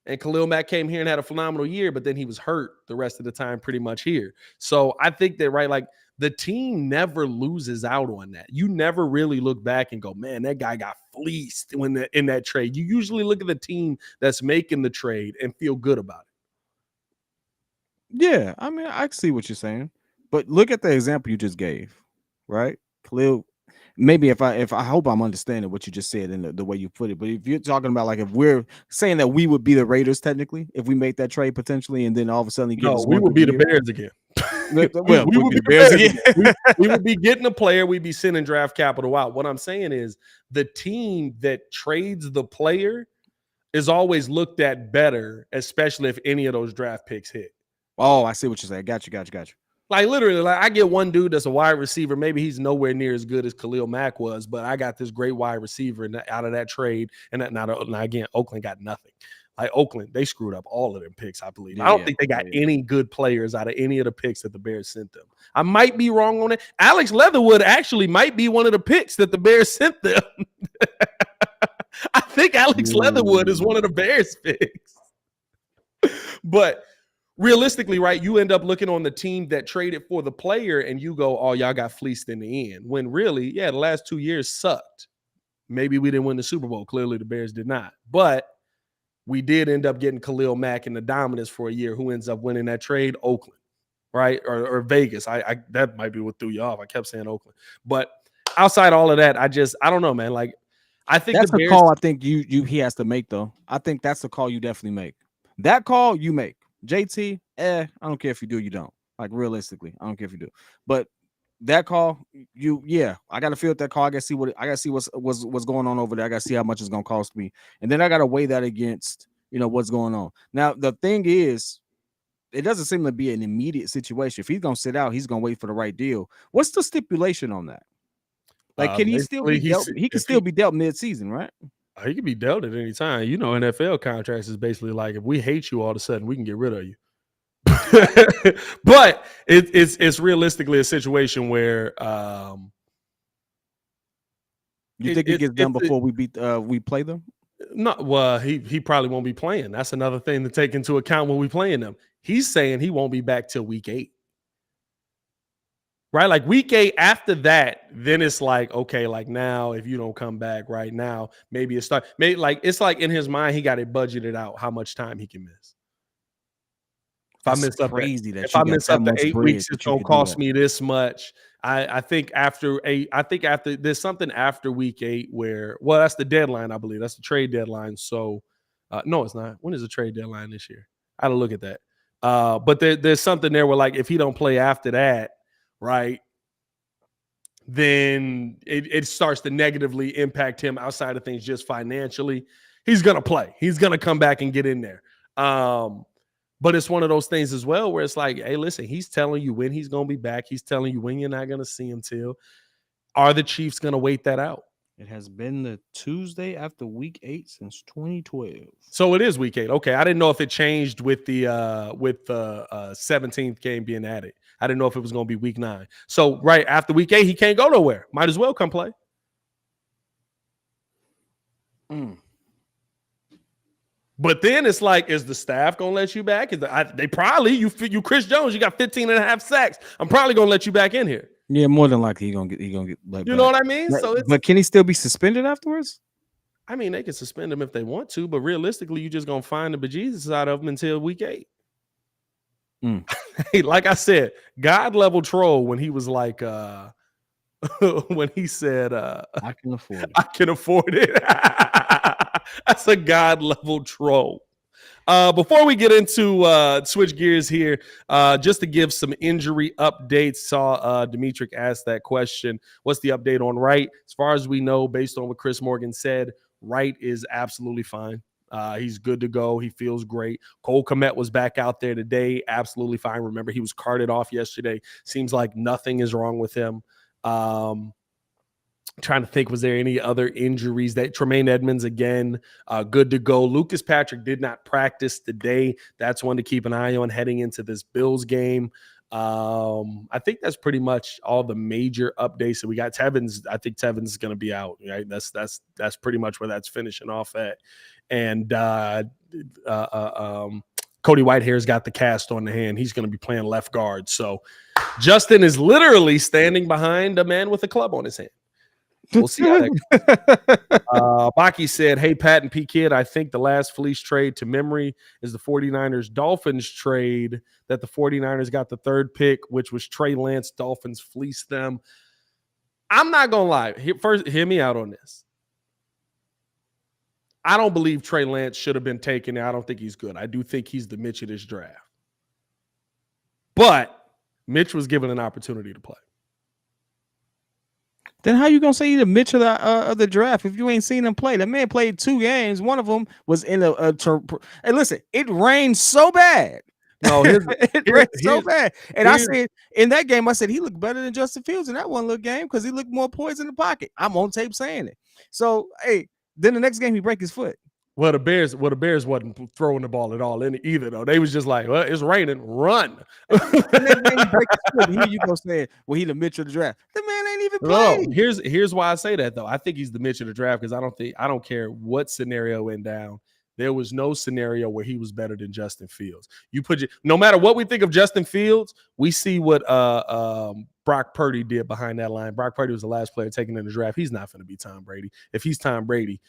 Speaker 2: and Khalil Mack came here and had a phenomenal year, but then he was hurt the rest of the time pretty much here. So I think that, right, like the team never loses out on that. You never really look back and go, man, that guy got fleeced in that trade. You usually look at the team that's making the trade and feel good about
Speaker 1: it. Yeah, I mean, I see what you're saying, but look at the example you just gave, right? Khalil. Maybe if I hope I'm understanding what you just said in the way you put it, but if you're talking about like if we're saying that we would be the Raiders technically if we make that trade potentially, and then all of a sudden you give us
Speaker 2: we
Speaker 1: one
Speaker 2: would be the
Speaker 1: year.
Speaker 2: Bears again.
Speaker 1: Well, we would be the Bears again.
Speaker 2: We would be getting a player. We'd be sending draft capital out. What I'm saying is the team that trades the player is always looked at better, especially if any of those draft picks hit.
Speaker 1: Oh, I see what you're saying. Got you.
Speaker 2: Like literally, like I get one dude that's a wide receiver. Maybe he's nowhere near as good as Khalil Mack was, but I got this great wide receiver out of that trade. And now again, Oakland got nothing. Like Oakland, they screwed up all of them picks, I believe. I don't think they got any good players out of any of the picks that the Bears sent them. I might be wrong on it. Alex Leatherwood actually might be one of the picks that the Bears sent them. I think Alex Leatherwood is one of the Bears picks. But realistically, right, you end up looking on the team that traded for the player and you go, oh, y'all got fleeced in the end. When really, yeah, the last 2 years sucked. Maybe we didn't win the Super Bowl. Clearly the Bears did not. But we did end up getting Khalil Mack in the dominance for a year. Who ends up winning that trade? Oakland, right? Or Vegas. I that might be what threw you off. I kept saying Oakland. But outside all of that, I don't know, man. Like, I think
Speaker 1: that's
Speaker 2: the Bears,
Speaker 1: a call I think he has to make, though. I think that's a call you definitely make. That call you make. JT, I don't care if you do, you don't. Like realistically, I don't care if you do. But that call, I gotta feel that call. I gotta see what's going on over there. I gotta see how much it's gonna cost me, and then I gotta weigh that against what's going on. Now the thing is, it doesn't seem to be an immediate situation. If he's gonna sit out, he's gonna wait for the right deal. What's the stipulation on that? Like, can he still be dealt? He can still be dealt mid-season, right?
Speaker 2: He can be dealt at any time. NFL contracts is basically like, if we hate you, all of a sudden we can get rid of you. But it's realistically a situation where
Speaker 1: you think it gets done before we play them?
Speaker 2: No, well, he probably won't be playing. That's another thing to take into account when we playing them. He's saying he won't be back till week 8. Right? Like week 8 after that, then it's like, okay, like now if you don't come back right now, maybe it's like in his mind, he got it budgeted out how much time he can miss. If I miss up the 8 weeks, it's gonna cost me this much. I think after there's something after week 8 where, well, that's the deadline, I believe. That's the trade deadline. So no, it's not. When is the trade deadline this year? I had to look at that. But there's something there where, like, if he don't play after that, right, then it starts to negatively impact him outside of things just financially. He's gonna play. He's gonna come back and get in there. But it's one of those things as well where it's like, hey, listen, he's telling you when he's going to be back. He's telling you when you're not going to see him till. Are the Chiefs going to wait that out?
Speaker 1: It has been the Tuesday after week 8 since 2012.
Speaker 2: So it is week 8. Okay, I didn't know if it changed with the 17th game being added. I didn't know if it was going to be week 9. So right after week 8, he can't go nowhere. Might as well come play. But then it's like, is the staff going to let you back? They probably, you Chris Jones, you got 15 and a half sacks. I'm probably going to let you back in here.
Speaker 1: Yeah, more than likely he gonna get let
Speaker 2: you know what I mean?
Speaker 1: But can he still be suspended afterwards?
Speaker 2: I mean, they can suspend him if they want to, but realistically, you're just going to find the bejesus out of him until week 8. Like I said, God level troll when he was like, when he said,
Speaker 1: I can afford it.
Speaker 2: I can afford it. That's a God level troll. Before we get into switch gears here, just to give some injury updates, saw Demetric ask that question. What's the update on Wright? As far as we know, based on what Chris Morgan said, Wright is absolutely fine. He's good to go. He feels great. Cole Kmet was back out there today, absolutely fine. Remember, he was carted off yesterday. Seems like nothing is wrong with him. Trying to think, was there any other injuries? That Tremaine Edmonds again, good to go. Lucas Patrick did not practice today. That's one to keep an eye on heading into this Bills game. I think that's pretty much all the major updates that we got. Tevins, I think Tevins is going to be out. Right, that's pretty much where that's finishing off at. And Cody Whitehair's got the cast on the hand. He's going to be playing left guard. So Justin is literally standing behind a man with a club on his hand. We'll see how that goes. Baki said, hey, Pat and P. Kid, I think the last fleece trade to memory is the 49ers Dolphins trade that the 49ers got the third pick, which was Trey Lance. Dolphins fleeced them. I'm not going to lie. First, hear me out on this. I don't believe Trey Lance should have been taken. I don't think he's good. I do think he's the Mitch of this draft. But Mitch was given an opportunity to play.
Speaker 1: Then how you gonna say he's the Mitch of the draft if you ain't seen him play? The man played 2 games. One of them was in hey, listen, it rained so bad.
Speaker 2: No,
Speaker 1: it rained so bad. And I said in that game, I said he looked better than Justin Fields in that one little game because he looked more poised in the pocket. I'm on tape saying it. So hey, then the next game he break his foot.
Speaker 2: Well, the Bears wasn't throwing the ball at all in it either, though. They was just like, well, it's raining, run.
Speaker 1: Here you go saying, well, he the Mitch of the draft. The man ain't even playing.
Speaker 2: No, here's why I say that though. I think he's the Mitch of the draft because I don't care what scenario went down. There was no scenario where he was better than Justin Fields. No matter what we think of Justin Fields, we see what Brock Purdy did behind that line. Brock Purdy was the last player taken in the draft. He's not going to be Tom Brady. If he's Tom Brady,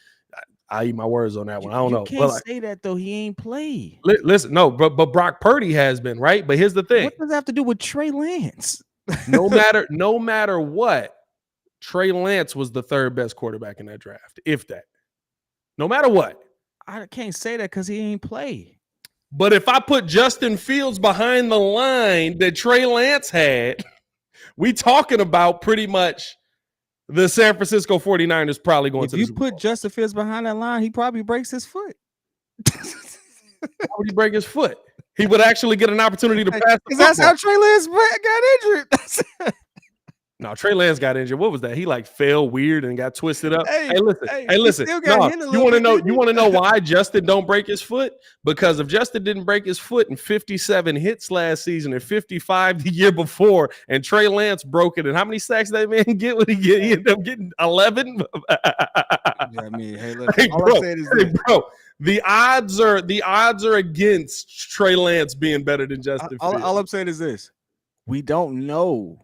Speaker 2: I eat my words on that one. I don't know.
Speaker 1: You can't say that though. He ain't played.
Speaker 2: Listen, no, but Brock Purdy has been, right? But here's the thing.
Speaker 1: What does that have to do with Trey Lance?
Speaker 2: no matter what, Trey Lance was the third best quarterback in that draft, if that. No matter what.
Speaker 1: I can't say that because he ain't played.
Speaker 2: But if I put Justin Fields behind the line that Trey Lance had, we talking about pretty much the San Francisco 49ers probably going to the Super Bowl.
Speaker 1: If you put Justin Fields behind that line, he probably breaks his foot.
Speaker 2: How would he break his foot? He would actually get an opportunity to pass.
Speaker 1: Because that's how Trey Lance got injured.
Speaker 2: No, Trey Lance got injured. What was that? He like fell weird and got twisted up. Hey, listen.
Speaker 1: No,
Speaker 2: you want to know why Justin don't break his foot? Because if Justin didn't break his foot in 57 hits last season and 55 the year before, and Trey Lance broke it, and how many sacks that man get? What he ended up getting 11.
Speaker 1: I mean, hey, look, all I'm saying is
Speaker 2: bro. The odds are against Trey Lance being better than Justin Fields.
Speaker 1: All I'm saying is this. We don't know.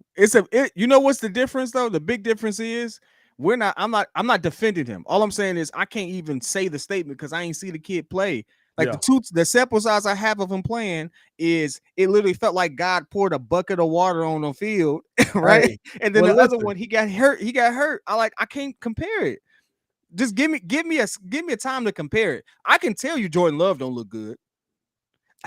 Speaker 1: You know what's the difference though? The big difference is I'm not defending him. All I'm saying is I can't even say the statement because I ain't see the kid play. Like the sample size I have of him playing is it literally felt like God poured a bucket of water on the field, right? And then the other one, he got hurt. I can't compare it. Just give me a time to compare it. I can tell you Jordan Love don't look good.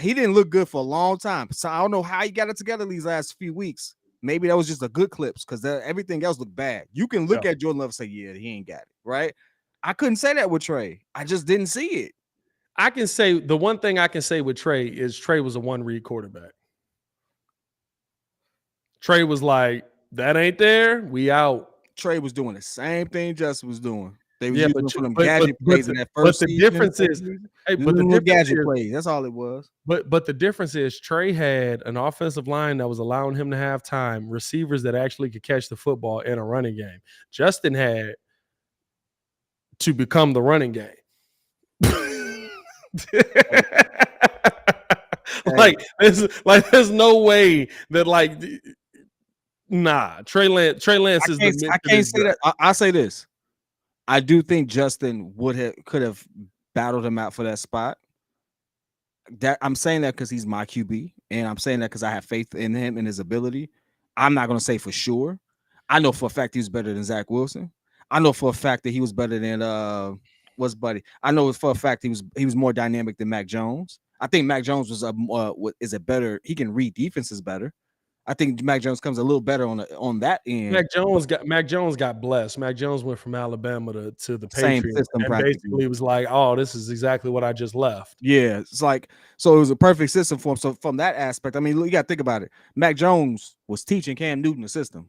Speaker 1: He didn't look good for a long time. So I don't know how he got it together these last few weeks. Maybe that was just a good clips because everything else looked bad. You can look at Jordan Love and say, yeah, he ain't got it, right? I couldn't say that with Trey. I just didn't see it.
Speaker 2: I can say the one thing I can say with Trey is Trey was a one-read quarterback. Trey was like, that ain't there, we out.
Speaker 1: Trey was doing the same thing Justin was doing. They were using for them gadget plays in that first
Speaker 2: season. But the difference is,
Speaker 1: gadget plays. That's all it was.
Speaker 2: But the difference is Trey had an offensive line that was allowing him to have time, receivers that actually could catch the football in a running game. Justin had to become the running game. There's no way that Trey Lance is the.
Speaker 1: I can't say that. I'll say this. I do think Justin could have battled him out for that spot. That I'm saying that because he's my QB, and I'm saying that because I have faith in him and his ability. I'm not going to say for sure. I know for a fact he was better than Zach Wilson. I know for a fact that he was better than was Buddy. I know for a fact he was more dynamic than Mac Jones. I think Mac Jones was is a better. He can read defenses better. I think Mac Jones comes a little better on that end.
Speaker 2: Mac Jones got blessed. Mac Jones went from Alabama to the
Speaker 1: Same
Speaker 2: Patriots
Speaker 1: system
Speaker 2: and
Speaker 1: practically.
Speaker 2: basically was like, "Oh, this is exactly what I just left."
Speaker 1: Yeah, it's like so it was a perfect system for him. So from that aspect, I mean, you got to think about it. Mac Jones was teaching Cam Newton the system.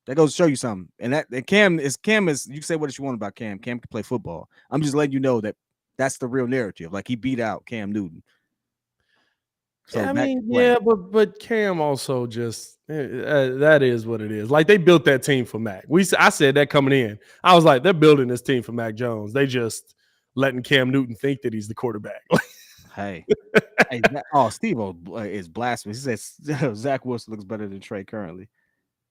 Speaker 1: That goes to show you something. And Cam is you can say what you want about Cam. Cam can play football. I'm just letting you know that that's the real narrative. Like he beat out Cam Newton. So
Speaker 2: Yeah, I
Speaker 1: Mac
Speaker 2: mean,
Speaker 1: can play.
Speaker 2: yeah, but Cam also just that is what it is. Like they built that team for Mac. I said that coming in. I was like, they're building this team for Mac Jones. They just letting Cam Newton think that he's the quarterback.
Speaker 1: Hey, Steve is blasphemous. He says Zach Wilson looks better than Trey currently.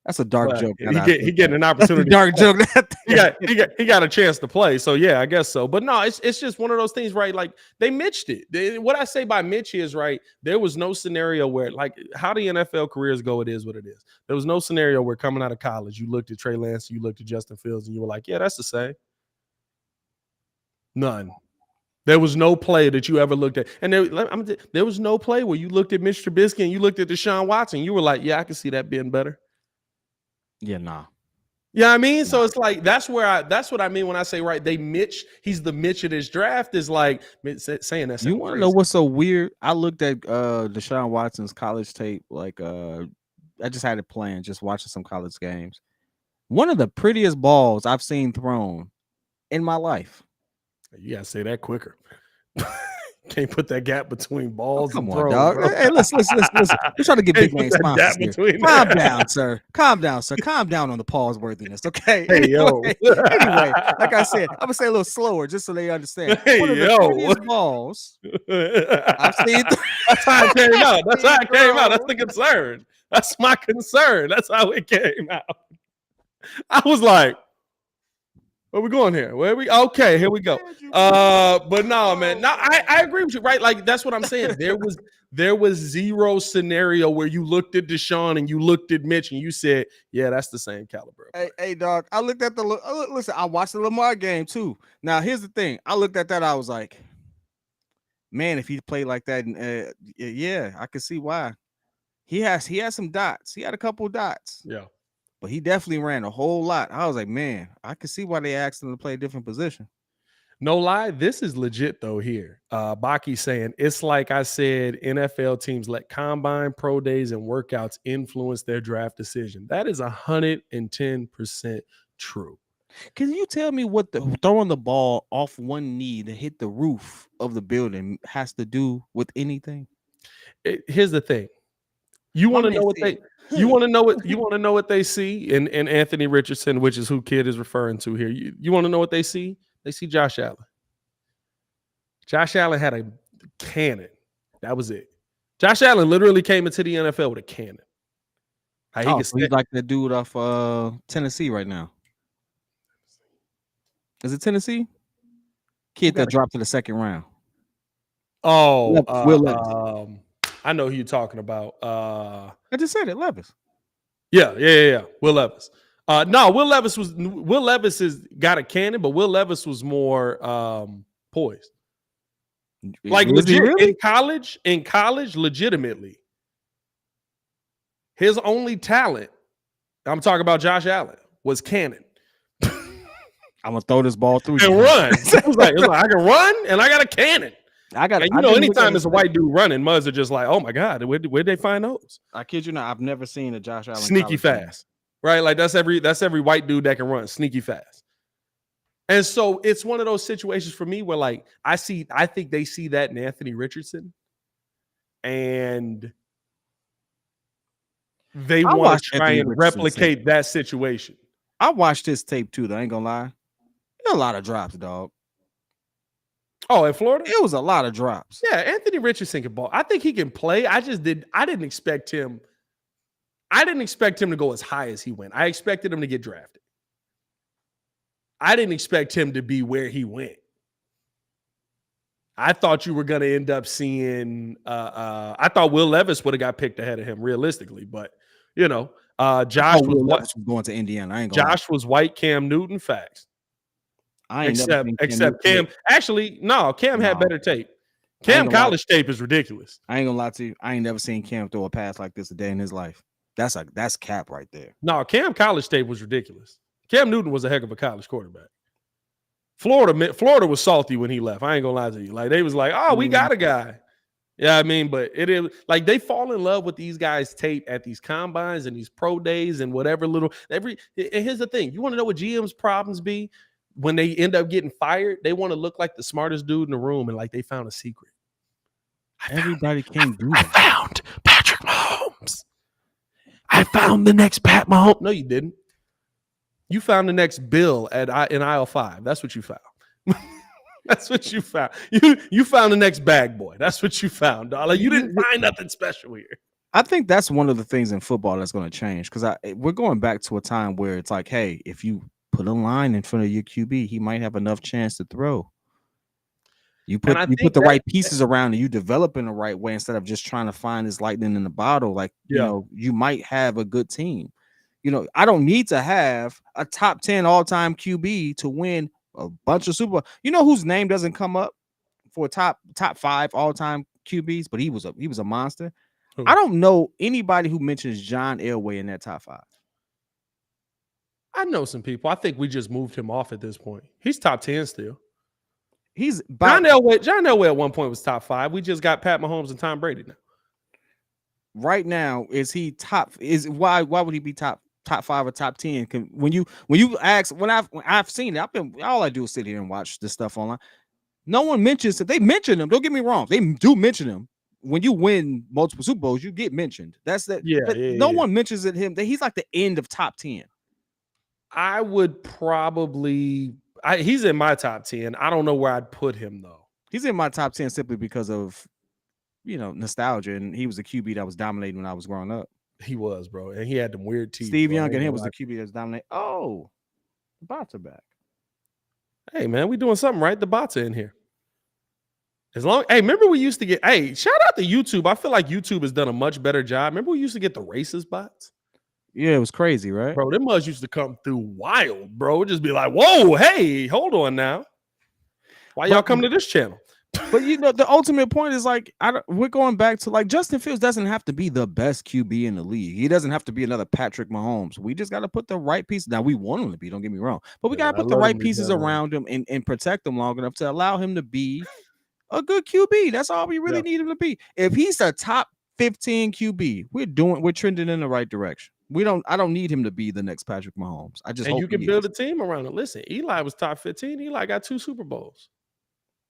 Speaker 1: That's a dark
Speaker 2: But
Speaker 1: joke.
Speaker 2: he getting an
Speaker 1: That's a
Speaker 2: opportunity.
Speaker 1: dark joke.
Speaker 2: He got a chance to play. So yeah, I guess so. But no, it's just one of those things, right? Like they mitched it. What I say by Mitch is right. There was no scenario where like how the NFL careers go. It is what it is. There was no scenario where coming out of college, you looked at Trey Lance, you looked at Justin Fields, and you were like, yeah, that's the same. None. There was no play that you ever looked at. And there was no play where you looked at Mitch Trubisky and you looked at Deshaun Watson. You were like, yeah, I can see that being better.
Speaker 1: Yeah, nah.
Speaker 2: Yeah, I mean, so it's like that's what I mean when I say right. He's the Mitch of this draft is like saying that.
Speaker 1: You want to know what's so weird? I looked at Deshaun Watson's college tape. Like I just had it playing, just watching some college games. One of the prettiest balls I've seen thrown in my life.
Speaker 2: You gotta say that quicker. Can't put that gap between balls
Speaker 1: come
Speaker 2: and
Speaker 1: on,
Speaker 2: throws,
Speaker 1: dog.
Speaker 2: bro.
Speaker 1: Hey, listen. We're trying to get big name sponsors here. Calm down, sir. Calm down, sir. Calm down on the pause worthiness, okay?
Speaker 2: Hey,
Speaker 1: anyway, like I said, I'm gonna say a little slower just so they understand.
Speaker 2: Hey,
Speaker 1: One of the prettiest balls I've seen.
Speaker 2: That's how it came out. That's how it came out. That's the concern. That's my concern. That's how it came out. I was like, where we going here? Okay, here we go. But no, man. No, I agree with you, right? Like that's what I'm saying. There was zero scenario where you looked at Deshaun and you looked at Mitch and you said, yeah, that's the same caliber.
Speaker 1: Hey, dog. I looked at listen, I watched the Lamar game too. Now, here's the thing. I looked at that, I was like, man, if he played like that, yeah, I can see why. He has some dots. He had a couple dots.
Speaker 2: Yeah.
Speaker 1: But he definitely ran a whole lot. I was like, man, I can see why they asked him to play a different position.
Speaker 2: No lie, this is legit though here. Baki saying, it's like I said, NFL teams let combine, pro days, and workouts influence their draft decision. That is 110% true.
Speaker 1: Can you tell me what throwing the ball off one knee to hit the roof of the building has to do with anything?
Speaker 2: Here's the thing. You want to know what they see in Anthony Richardson, which is who Kid is referring to here. You want to know what they see? They see Josh Allen. Josh Allen had a cannon. That was it. Josh Allen literally came into the NFL with a cannon.
Speaker 1: He's like the dude off Tennessee right now. Is it Tennessee? Kid that dropped to the second round.
Speaker 2: Oh,
Speaker 1: Will Levis.
Speaker 2: I know who you're talking about.
Speaker 1: I just said it, Levis.
Speaker 2: Yeah. Will Levis. No, Will Levis has got a cannon, but Will Levis was more poised. Like legit really? in college, legitimately. His only talent, I'm talking about Josh Allen, was cannon.
Speaker 1: I'm gonna throw this ball through
Speaker 2: and run. It was like I can run and I got a cannon. Anytime there's a white dude running, muds are just like, oh my God, where'd they find those?
Speaker 1: I kid you not, I've never seen a Josh Allen
Speaker 2: sneaky fast. Right? Like that's every white dude that can run sneaky fast. And so it's one of those situations for me where like I think they see that in Anthony Richardson and they want to try and replicate that situation.
Speaker 1: I watched his tape too, though. I ain't gonna lie. There were a lot of drops, dog.
Speaker 2: Oh, in Florida?
Speaker 1: It was a lot of drops.
Speaker 2: Yeah, Anthony Richardson can ball. I think he can play. I didn't expect him to go as high as he went. I expected him to get drafted. I didn't expect him to be where he went. I thought you were going to end up seeing I thought Will Levis would have got picked ahead of him realistically, but Josh was
Speaker 1: going to Indiana.
Speaker 2: Josh was white Cam Newton, facts.
Speaker 1: I ain't never seen Cam Newton.
Speaker 2: Except Cam. Actually, no, Cam had
Speaker 1: No,
Speaker 2: better tape.
Speaker 1: I ain't
Speaker 2: Cam
Speaker 1: gonna lie.
Speaker 2: college tape is ridiculous.
Speaker 1: I ain't gonna lie to you. I ain't never seen Cam throw a pass like this a day in his life. That's cap right there.
Speaker 2: No, Cam college tape was ridiculous. Cam Newton was a heck of a college quarterback. Florida was salty when he left. I ain't gonna lie to you. Like they was like, oh, we got a guy. Yeah, I mean, but it is like they fall in love with these guys' tape at these combines and these pro days and whatever little and here's the thing. You want to know what GM's problems be when they end up getting fired? They want to look like the smartest dude in the room and like they found a secret.
Speaker 1: Everybody can't do
Speaker 2: I
Speaker 1: that.
Speaker 2: found Patrick Mahomes. I found the next Pat Mahomes. No, you didn't. You found the next Bill in aisle 5. That's what you found. That's what you found. You found the next bag boy. That's what you found, dog. You didn't find nothing special here.
Speaker 1: I think that's one of the things in football that's going to change because we're going back to a time where it's like, hey, if you put a line in front of your QB, he might have enough chance to throw. You put the right pieces around and you develop in the right way instead of just trying to find this lightning in the bottle. Like, you know, you might have a good team. You know, I don't need to have a top 10 all-time QB to win a bunch of Super Bowl. You know whose name doesn't come up for top 5 all-time QBs, but he was a monster. Who? I don't know anybody who mentions John Elway in that top 5.
Speaker 2: I know some people. I think we just moved him off at this point. He's top 10 still.
Speaker 1: He's
Speaker 2: John Elway at one point was top 5. We just got Pat Mahomes and Tom Brady now.
Speaker 1: Right now, is he top? Why would he be top 5 or top 10? When you ask, when I've seen it, all I do is sit here and watch this stuff online. No one mentions it. They mention him. Don't get me wrong. They do mention him. When you win multiple Super Bowls, you get mentioned. That's that.
Speaker 2: Yeah.
Speaker 1: No one mentions it him. That he's like the end of top 10.
Speaker 2: I would probably. He's in my top 10. I don't know where I'd put him though.
Speaker 1: He's in my top 10 simply because of, you know, nostalgia, and he was the QB that was dominating when I was growing up.
Speaker 2: He was, bro, and he had them weird teeth.
Speaker 1: Steve Young and him was the QB that was dominating. Oh, the bots are back.
Speaker 2: Hey man, we doing something right. The bots are in here. Remember we used to get. Hey, shout out to YouTube. I feel like YouTube has done a much better job. Remember we used to get the racist bots.
Speaker 1: Yeah, it was crazy, right?
Speaker 2: Bro, them mugs used to come through wild, bro. It'd just be like, whoa, hey, hold on now. Why y'all come to this channel?
Speaker 1: But you know, the ultimate point is like, we're going back to like Justin Fields doesn't have to be the best QB in the league. He doesn't have to be another Patrick Mahomes. We just got to put the right pieces. Now we want him to be, don't get me wrong, but we got to put the right pieces around him and protect him long enough to allow him to be a good QB. That's all we really need him to be. If he's a top 15 QB, we're trending in the right direction. I don't need him to be the next Patrick Mahomes.
Speaker 2: And you can build a team around him. Listen, Eli was top 15. Eli got 2 Super Bowls.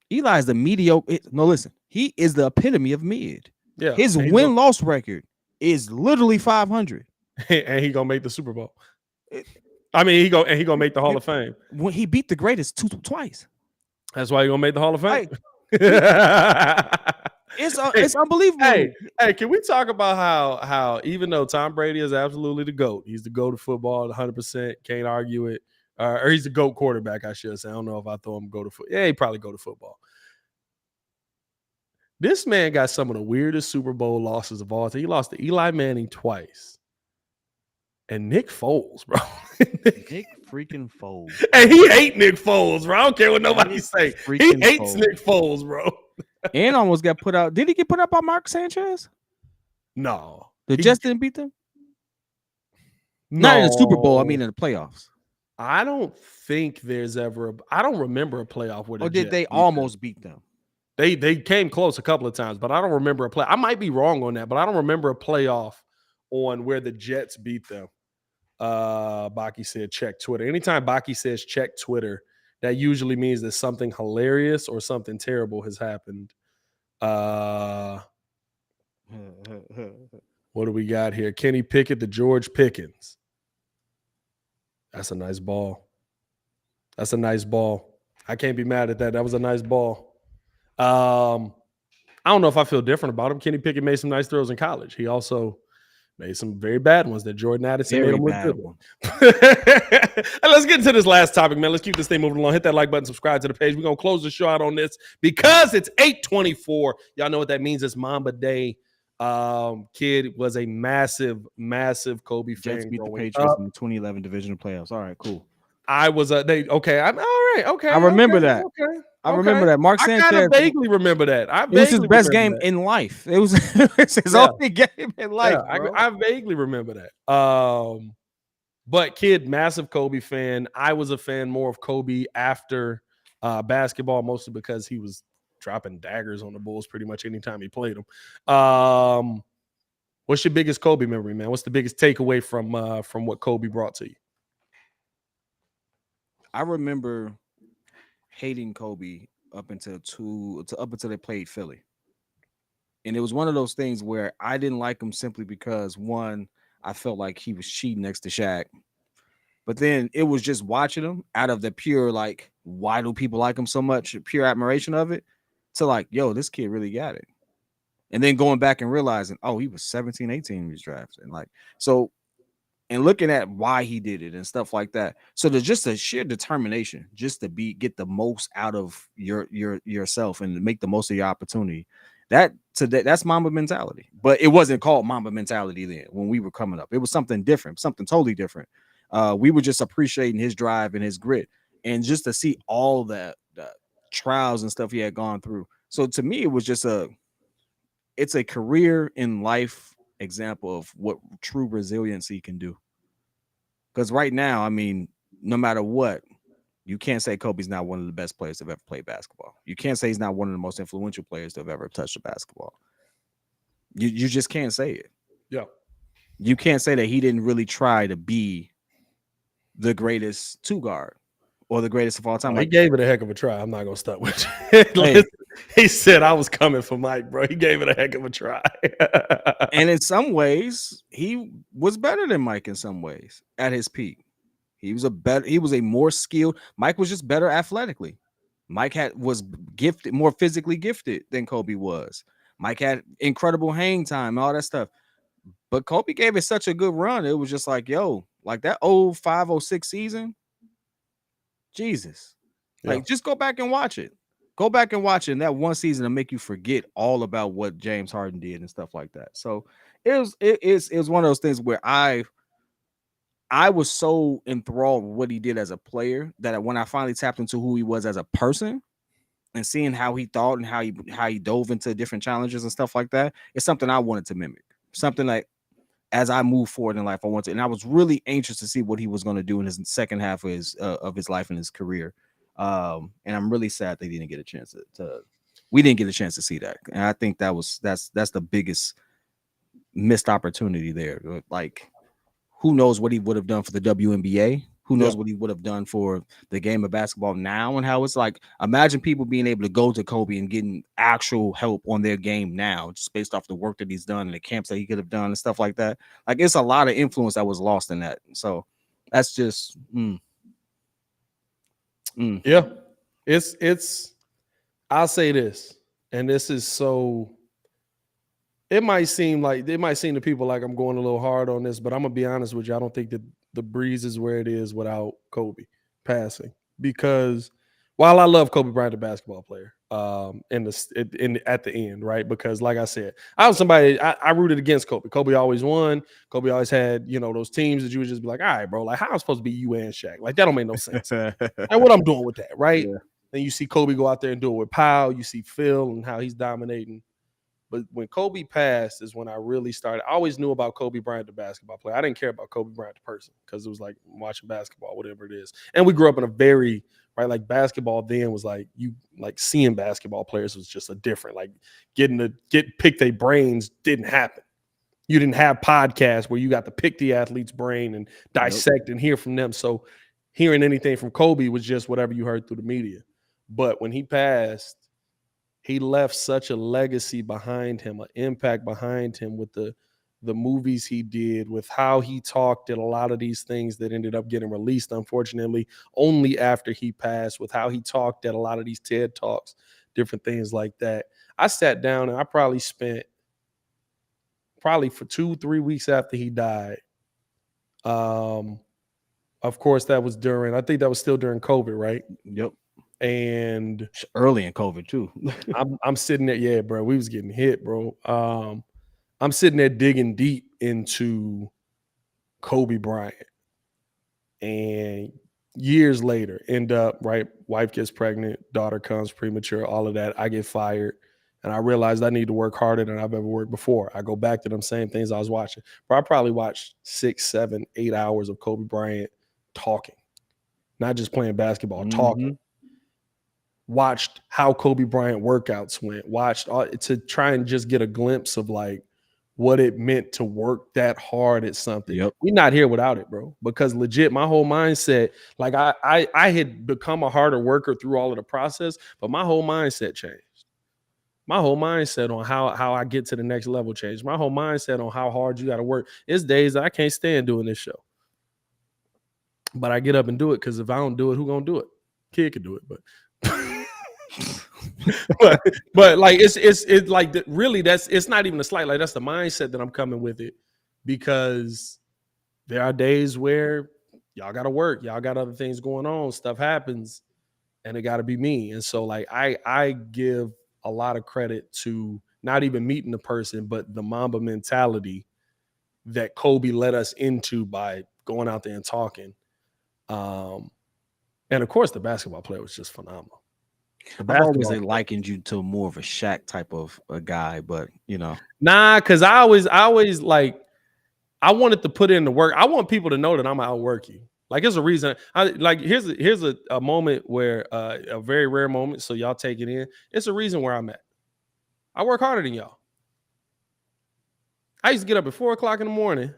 Speaker 1: Eli is the mediocre. No, listen, he is the epitome of mid.
Speaker 2: Yeah,
Speaker 1: his win-loss record is literally 500,
Speaker 2: and he gonna make the Super Bowl. I mean, he gonna make the Hall of Fame.
Speaker 1: When he beat the greatest twice.
Speaker 2: That's why he gonna make the Hall of Fame.
Speaker 1: It's unbelievable.
Speaker 2: Hey, can we talk about how even though Tom Brady is absolutely the GOAT, he's the GOAT of football, 100%, can't argue it. Or he's the GOAT quarterback, I should say. I don't know if I throw him go to football. Yeah, he probably go to football. This man got some of the weirdest Super Bowl losses of all time. He lost to Eli Manning twice. And Nick Foles, bro.
Speaker 1: Nick freaking Foles.
Speaker 2: And he hate Nick Foles, bro. I don't care what nobody say. He hates Nick Foles, bro.
Speaker 1: And almost got put out. Did he get put up by Mark Sanchez?
Speaker 2: No.
Speaker 1: The Jets didn't beat them? No. Not in the Super Bowl. I mean in the playoffs.
Speaker 2: I don't think there's ever I don't remember a playoff where
Speaker 1: did they almost beat them?
Speaker 2: They came close a couple of times, but I don't remember a play. I might be wrong on that, but I don't remember a playoff on where the Jets beat them. Baki said check Twitter. Anytime Baki says check Twitter, that usually means that something hilarious or something terrible has happened. What do we got here? Kenny Pickett to George Pickens. That's a nice ball. That's a nice ball. I can't be mad at that. That was a nice ball. I don't know if I feel different about him. Kenny Pickett made some nice throws in college. He also made some very bad ones that Jordan Addison made him look good. And let's get into this last topic, man. Let's keep this thing moving along. Hit that like button, subscribe to the page. We're going to close the show out on this because it's 8:24. Y'all know what that means. It's Mamba Day. Kid was a massive Kobe fan.
Speaker 1: Jets beat the Patriots in the 2011 divisional playoffs. All right, cool.
Speaker 2: I was okay. I'm all right.
Speaker 1: I
Speaker 2: Okay,
Speaker 1: remember
Speaker 2: okay,
Speaker 1: that.
Speaker 2: okay,
Speaker 1: I remember
Speaker 2: okay.
Speaker 1: that. Mark
Speaker 2: I kind of
Speaker 1: Sanchez,
Speaker 2: vaguely remember that. I
Speaker 1: it was his
Speaker 2: vaguely
Speaker 1: best
Speaker 2: remember
Speaker 1: game
Speaker 2: that.
Speaker 1: in life. It was it's his
Speaker 2: Yeah,
Speaker 1: only game in
Speaker 2: yeah.
Speaker 1: life, bro.
Speaker 2: I vaguely remember that. But kid, massive Kobe fan. I was a fan more of Kobe after basketball, mostly because he was dropping daggers on the Bulls pretty much anytime he played them. What's your biggest Kobe memory, man? What's the biggest takeaway from what Kobe brought to you?
Speaker 1: I remember hating Kobe up until they played Philly. And it was one of those things where I didn't like him simply because one, I felt like he was cheating next to Shaq. But then it was just watching him out of the pure like, why do people like him so much? Pure admiration of it. To like, yo, this kid really got it. And then going back and realizing, oh, he was 17, 18 in these drafts. And like, so and looking at why he did it and stuff like that. So there's just a sheer determination just to get the most out of yourself and make the most of your opportunity. That's Mamba mentality. But it wasn't called Mamba mentality then when we were coming up. It was something different, something totally different. We were just appreciating his drive and his grit, and just to see all that the trials and stuff he had gone through. So to me, it was just it's a career in life example of what true resiliency can do. Because right now, I mean, no matter what, you can't say Kobe's not one of the best players to have ever played basketball. You can't say he's not one of the most influential players to have ever touched a basketball. You just can't say it.
Speaker 2: Yeah.
Speaker 1: You can't say that he didn't really try to be the greatest two guard or the greatest of all time.
Speaker 2: Oh, he
Speaker 1: Like,
Speaker 2: gave it a heck of a try. I'm not gonna stop with you.
Speaker 1: hey,
Speaker 2: Listen, he said I was coming for Mike, bro. He gave it a heck of a try.
Speaker 1: and in some ways, he was better than Mike in some ways at his peak. He was a more skilled. Mike was just better athletically. Was gifted, more physically gifted than Kobe was. Mike had incredible hang time, all that stuff. But Kobe gave it such a good run. It was just like, yo, like that 05-06 season, Jesus.
Speaker 2: Yeah.
Speaker 1: Like, just go back and watch it. Go back and watch it in that one season to make you forget all about what James Harden did and stuff like that. So it was one of those things where I was so enthralled with what he did as a player that when I finally tapped into who he was as a person and seeing how he thought and how he dove into different challenges and stuff like that, it's something I wanted to mimic. Something like as I move forward in life, I want to, and I was really anxious to see what he was going to do in his second half of his life and his career. And I'm really sad they didn't get a chance we didn't get a chance to see that. And I think that's the biggest missed opportunity there. Like, who knows what he would have done for the WNBA? Who
Speaker 2: Yeah.
Speaker 1: knows what he would have done for the game of basketball now and how it's like? Imagine people being able to go to Kobe and getting actual help on their game now, just based off the work that he's done and the camps that he could have done and stuff like that. Like, it's a lot of influence that was lost in that. So that's just
Speaker 2: Yeah. It's I'll say this, and this is so it might seem to people like I'm going a little hard on this, but I'm gonna be honest with you. I don't think that the breeze is where it is without Kobe passing. Because while I love Kobe Bryant, the basketball player, at the end, right? Because like I said, I was somebody I rooted against Kobe. Kobe always won. Kobe always had those teams that you would just be like, all right, bro, like how am I supposed to be you and Shaq? Like that don't make no sense. And what I'm doing with that, right?
Speaker 1: yeah.
Speaker 2: Then you see Kobe go out there and do it with Powell. You see Phil and how he's dominating. But when Kobe passed is when I really started. I always knew about Kobe Bryant, the basketball player. I didn't care about Kobe Bryant, the person, because it was like watching basketball, whatever it is. And we grew up in a very, right, like basketball then was like like seeing basketball players was just a different, like get pick their brains didn't happen. You didn't have podcasts where you got to pick the athlete's brain and
Speaker 1: Nope.
Speaker 2: dissect and hear from them. So hearing anything from Kobe was just whatever you heard through the media. But when he passed, he left such a legacy behind him, an impact behind him with the movies he did, with how he talked at a lot of these things that ended up getting released, unfortunately, only after he passed, with how he talked at a lot of these TED Talks, different things like that. I sat down and I probably spent for 2-3 weeks after he died. Of course, that was I think that was still during COVID, right?
Speaker 1: Yep.
Speaker 2: And
Speaker 1: Early in COVID too.
Speaker 2: I'm sitting there, yeah, bro. We was getting hit, bro. I'm sitting there digging deep into Kobe Bryant, and years later, end up, right? Wife gets pregnant, daughter comes premature, all of that. I get fired. And I realized I need to work harder than I've ever worked before. I go back to them same things I was watching. But I probably watched 6, 7, 8 hours of Kobe Bryant talking, not just playing basketball, talking.
Speaker 1: Mhm.
Speaker 2: Watched how Kobe Bryant workouts went. Watched to try and just get a glimpse of like what it meant to work that hard at something.
Speaker 1: Yep.
Speaker 2: We're not here without it, bro. Because legit, my whole mindset, like I had become a harder worker through all of the process, but my whole mindset changed. My whole mindset on how I get to the next level changed. My whole mindset on how hard you got to work. It's days that I can't stand doing this show, but I get up and do it because if I don't do it, who gonna do it? Kid could do it, but. but like it's like really that's it's not even a slight, like that's the mindset that I'm coming with it, because there are days where y'all gotta work, y'all got other things going on, stuff happens, and it gotta be me. And so like I give a lot of credit to not even meeting the person, but the Mamba mentality that Kobe led us into by going out there and talking. And of course the basketball player was just phenomenal.
Speaker 1: I've always likened you to more of a Shaq type of a guy, but you know,
Speaker 2: nah, because I always like I wanted to put in the work. I want people to know that I'm outwork you. Like there's a reason. Here's a moment where a very rare moment. So y'all take it in. It's a reason where I'm at. I work harder than y'all. I used to get up at 4:00 in the morning.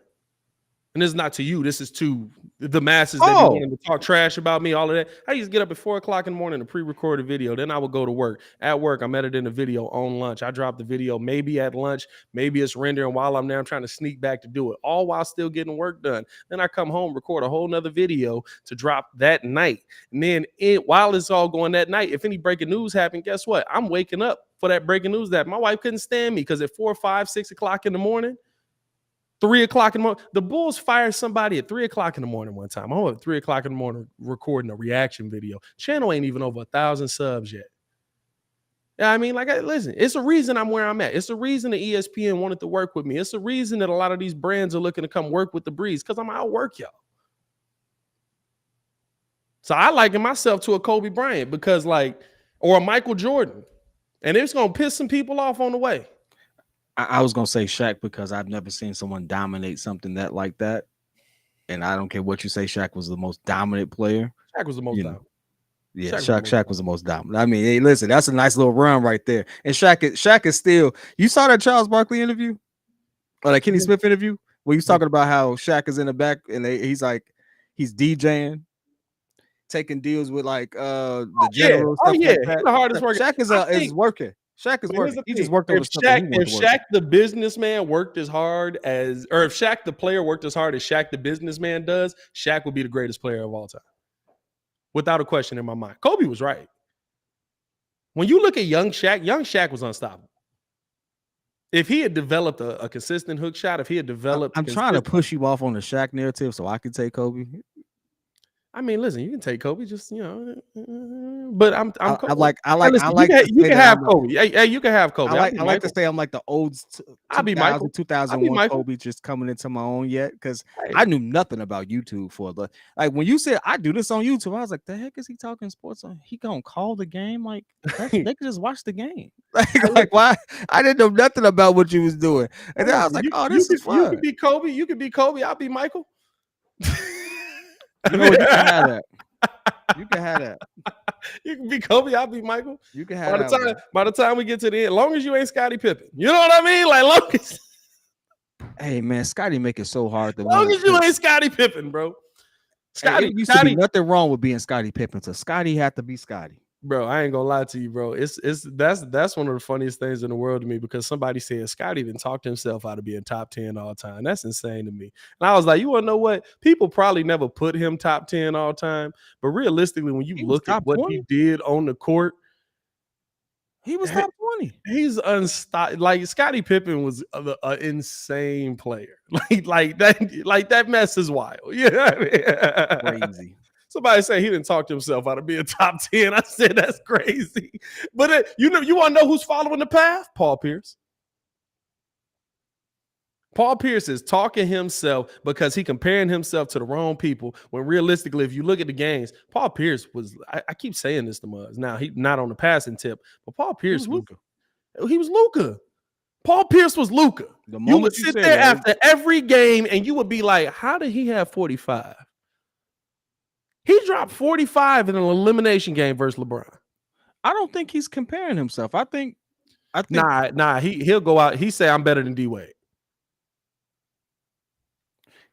Speaker 2: And this is not to you. This is to the masses that be wanting to talk trash about me, all of that. I used to get up at 4:00 in the morning to pre-record a video. Then I would go to work. At work, I'm editing the video on lunch. I drop the video maybe at lunch. Maybe it's rendering while I'm there. I'm trying to sneak back to do it, all while still getting work done. Then I come home, record a whole nother video to drop that night. And then while it's all going that night, if any breaking news happened, guess what? I'm waking up for that breaking news that my wife couldn't stand me because at 4, 5, 6 o'clock in the morning, 3:00 in the morning. The Bulls fired somebody at 3:00 in the morning one time. I'm at 3:00 in the morning recording a reaction video. Channel ain't even over 1,000 subs yet. Yeah, I mean, like, listen, it's a reason I'm where I'm at. It's a reason the ESPN wanted to work with me. It's a reason that a lot of these brands are looking to come work with the Breeze because I'm outwork y'all. So I liken myself to a Kobe Bryant because, like, or a Michael Jordan, and it's gonna piss some people off on the way.
Speaker 1: I was gonna say Shaq because I've never seen someone dominate something that like that, and I don't care what you say. Shaq was the most dominant player.
Speaker 2: Shaq was the most dominant.
Speaker 1: Yeah, Shaq was the most dominant. I mean, hey, listen, that's a nice little run right there. And Shaq is still. You saw that Charles Barkley interview, or that Kenny Smith interview, where he was talking about how Shaq is in the back and he's DJing, taking deals with like the general stuff like that.
Speaker 2: The hardest worker.
Speaker 1: Shaq is working. Shaq is working. He just worked over stuff.
Speaker 2: If Shaq the businessman worked as hard as, or if Shaq the player worked as hard as Shaq the businessman does, Shaq would be the greatest player of all time, without a question in my mind. Kobe was right. When you look at young Shaq was unstoppable. If he had developed a consistent hook shot, if he had developed,
Speaker 1: I'm trying to push you off on the Shaq narrative so I can take Kobe.
Speaker 2: I mean, listen, you can take Kobe, just but I'm
Speaker 1: I like
Speaker 2: you can have Kobe. Hey, you can have Kobe.
Speaker 1: I like to say I'm like the old 2001 Kobe just coming into my own yet because I knew nothing about YouTube for the like when you said I do this on YouTube, I was like, the heck is he talking sports on? He gonna call the game like they can just watch the game. like why? I didn't know nothing about what you was doing, and then I was like, oh, this is fun.
Speaker 2: You could be Kobe. You could be Kobe. I'll be Michael.
Speaker 1: You know, you can have that. You can have that.
Speaker 2: You can be Kobe. I'll be Michael.
Speaker 1: You can have that.
Speaker 2: By the time we get to the end, long as you ain't Scottie Pippen, you know what I mean? Like long as.
Speaker 1: Hey man, Scottie make it so hard.
Speaker 2: Long as you ain't Scottie Pippen, bro.
Speaker 1: Scottie used to be nothing wrong with being Scottie Pippen. So Scottie had to be Scottie.
Speaker 2: Bro, I ain't gonna lie to you, bro. That's one of the funniest things in the world to me because somebody said Scottie even talked himself out of being top 10 all time. That's insane to me. And I was like, you want to know what? People probably never put him top 10 all time, but realistically, when you look at what 20? He did on the court,
Speaker 1: he was top 20.
Speaker 2: He's unstoppable. Like Scottie Pippen was an insane player. Like that mess is wild. You know what I mean?
Speaker 1: Crazy.
Speaker 2: Somebody say he didn't talk to himself out of being top 10. I said that's crazy. But you want to know who's following the path? Paul Pierce. Paul Pierce is talking himself because he comparing himself to the wrong people. When realistically, if you look at the games, Paul Pierce was. I keep saying this to Muzz. Now he not on the passing tip, but Paul
Speaker 1: He
Speaker 2: Pierce
Speaker 1: was
Speaker 2: was.
Speaker 1: Luka.
Speaker 2: He was Luka. Paul Pierce was Luka.
Speaker 1: The
Speaker 2: You would
Speaker 1: moment you
Speaker 2: sit
Speaker 1: said
Speaker 2: there
Speaker 1: that,
Speaker 2: after every game and you would be like, "How did he have 45?" He dropped 45 in an elimination game versus LeBron.
Speaker 1: I don't think he's comparing himself. I think
Speaker 2: Nah. He'll go out. He say I'm better than D Wade.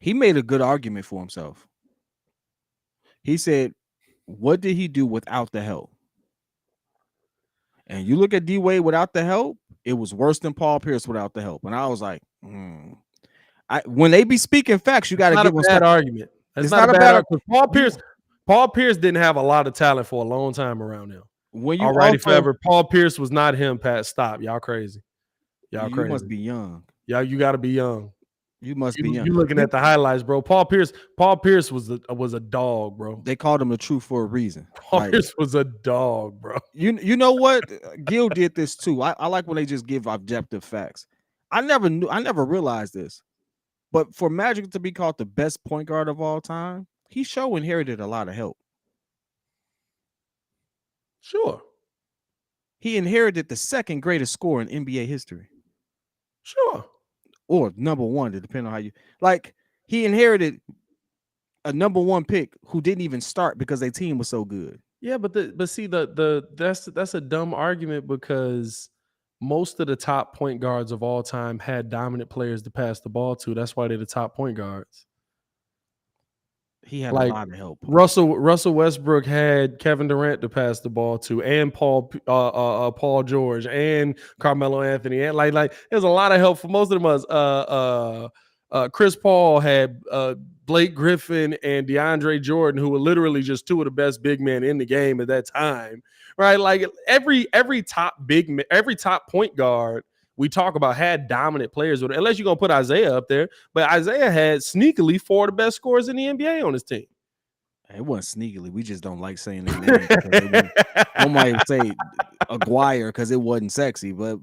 Speaker 1: he made a good argument for himself. He said, "What did he do without the help?" And you look at D Wade without the help, it was worse than Paul Pierce without the help. And I was like, when they be speaking facts, you got to
Speaker 2: Not a
Speaker 1: give them
Speaker 2: bad
Speaker 1: facts.
Speaker 2: argument. That's
Speaker 1: It's
Speaker 2: not a
Speaker 1: not a
Speaker 2: bad
Speaker 1: bad
Speaker 2: argument. Paul Pierce didn't have a lot of talent for a long time around him.
Speaker 1: when you
Speaker 2: All righty,
Speaker 1: offer,
Speaker 2: forever. Paul Pierce was not him. Pat, stop. Y'all crazy. Y'all
Speaker 1: you
Speaker 2: crazy.
Speaker 1: must be young.
Speaker 2: Y'all, you got to be young.
Speaker 1: You must be young.
Speaker 2: You looking at the highlights, bro. Paul Pierce was a dog, bro.
Speaker 1: They called him the truth for a reason.
Speaker 2: Paul Pierce was a dog, bro.
Speaker 1: You know what? Gil did this too. I like when they just give objective facts. I never realized this. But for Magic to be called the best point guard of all time, he inherited a lot of help.
Speaker 2: Sure.
Speaker 1: He inherited the second greatest scorer in NBA history.
Speaker 2: Sure.
Speaker 1: Or number one, depending on how you like. He inherited a number one pick who didn't even start because their team was so good.
Speaker 2: Yeah, but see that's a dumb argument because most of the top point guards of all time had dominant players to pass the ball to. That's why they're the top point guards.
Speaker 1: He had a lot of help.
Speaker 2: Russell Westbrook had Kevin Durant to pass the ball to, and Paul George, and Carmelo Anthony, and like there's a lot of help for most of them. Chris Paul had Blake Griffin and DeAndre Jordan, who were literally just two of the best big men in the game at that time, right? Like every top point guard we talk about had dominant players, unless you're going to put Isaiah up there. But Isaiah had sneakily 4 of the best scorers in the NBA on his team.
Speaker 1: It wasn't sneakily. We just don't like saying their name. One might say Aguirre because it wasn't sexy, but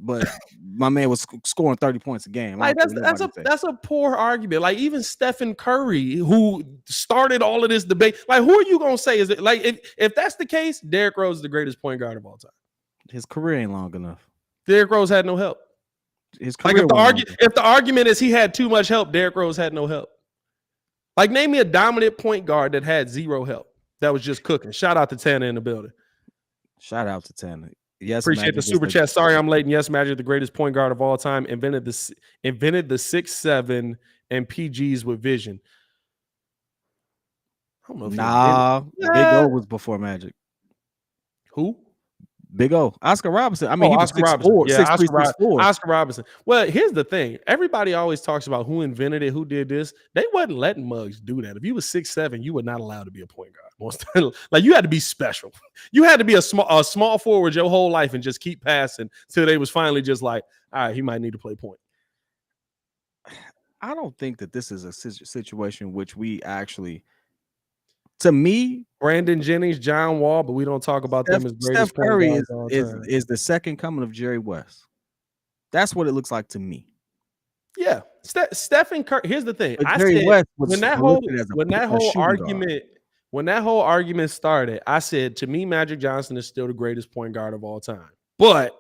Speaker 1: my man was scoring 30 points a game.
Speaker 2: Like that's a poor argument. Like even Stephen Curry, who started all of this debate, like who are you going to say is it? Like if that's the case, Derrick Rose is the greatest point guard of all time.
Speaker 1: His career ain't long enough.
Speaker 2: Derrick Rose had no help.
Speaker 1: His career
Speaker 2: if the argument is he had too much help, Derrick Rose had no help. Like name me a dominant point guard that had zero help. That was just cooking. Shout out to Tana in the building.
Speaker 1: Shout out to Tana. Yes,
Speaker 2: appreciate the super chat. Sorry, I'm late. And yes, Magic, the greatest point guard of all time, invented the 6'7" and PGs with vision.
Speaker 1: I don't know if Big O was before Magic.
Speaker 2: Who?
Speaker 1: Big O, Oscar Robertson. I mean, he was 6'4",
Speaker 2: yeah,
Speaker 1: 6'4".
Speaker 2: Oscar Robertson. Well, here's the thing. Everybody always talks about who invented it, who did this. They wasn't letting mugs do that. If you was 6'7", you were not allowed to be a point guard. Like you had to be special. You had to be a small forward your whole life and just keep passing till they was finally just like, all right, he might need to play point.
Speaker 1: I don't think that this is a situation which we actually. To me,
Speaker 2: Brandon Jennings, John Wall, but we don't talk about them as greatest
Speaker 1: Steph Curry
Speaker 2: is
Speaker 1: the second coming of Jerry West. That's what it looks like to me.
Speaker 2: Yeah, Stephen Curry. Here's the thing. I
Speaker 1: Jerry
Speaker 2: said
Speaker 1: West
Speaker 2: when that whole argument started, I said to me, Magic Johnson is still the greatest point guard of all time. But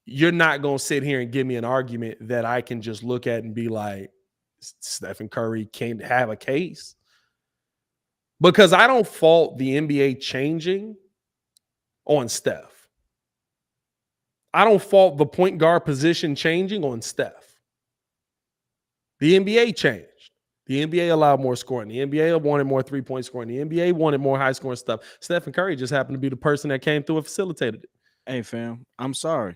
Speaker 2: you're not gonna sit here and give me an argument that I can just look at and be like, Stephen Curry can't have a case. Because I don't fault the NBA changing on Steph. I don't fault the point guard position changing on Steph. The NBA changed. The NBA allowed more scoring. The NBA wanted more three-point scoring. The NBA wanted more high-scoring stuff. Stephen Curry just happened to be the person that came through and facilitated it.
Speaker 1: Hey, fam, I'm sorry.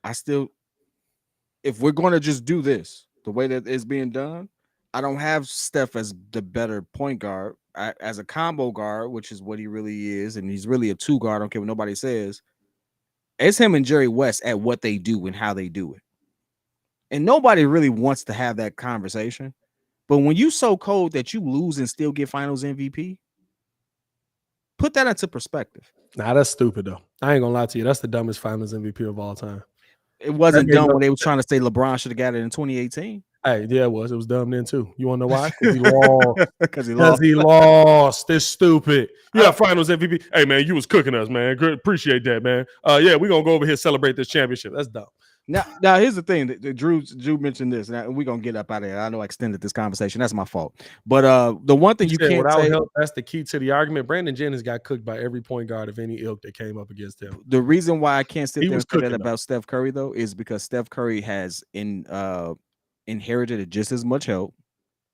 Speaker 1: If we're going to just do this the way that it's being done, I don't have Steph as the better point guard. As a combo guard, which is what he really is, and he's really a 2 guard. I don't care what nobody says. It's him and Jerry West at what they do and how they do it. And nobody really wants to have that conversation. But when you so cold that you lose and still get finals MVP, put that into perspective.
Speaker 2: Nah, that's stupid, though. I ain't going to lie to you. That's the dumbest finals MVP of all time.
Speaker 1: It wasn't dumb when they were trying to say LeBron should have got it in 2018.
Speaker 2: Hey, yeah, it was. It was dumb then too. You want to know why? Because he lost.
Speaker 1: Because he
Speaker 2: Because
Speaker 1: lost.
Speaker 2: he lost. It's stupid. Yeah, finals MVP. Hey man, you was cooking us, man. Good, appreciate that, man. Yeah, we're gonna go over here celebrate this championship. That's dumb.
Speaker 1: Now, here's the thing. Drew mentioned this, and we're gonna get up out of here. I know I extended this conversation. That's my fault. But the one thing you can't
Speaker 2: without
Speaker 1: say,
Speaker 2: help, that's the key to the argument. Brandon Jennings got cooked by every point guard of any ilk that came up against him.
Speaker 1: the reason why I can't sit
Speaker 2: He
Speaker 1: there
Speaker 2: was
Speaker 1: and say that
Speaker 2: cooking
Speaker 1: about Steph Curry though is because Steph Curry has inherited just as much help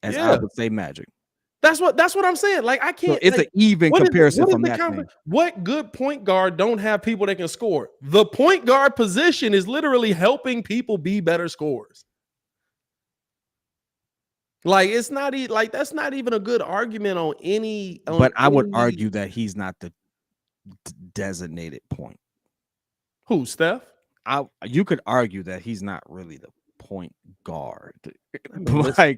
Speaker 1: as I would say Magic.
Speaker 2: That's what I'm saying. Like I can't.
Speaker 1: So it's
Speaker 2: like,
Speaker 1: an even comparison from that thing.
Speaker 2: What good point guard don't have people that can score? The point guard position is literally helping people be better scorers. Like it's not like that's not even a good argument on any.
Speaker 1: But I would argue that he's not the designated point.
Speaker 2: Who, Steph?
Speaker 1: You could argue that he's not really the point guard.
Speaker 2: Listen.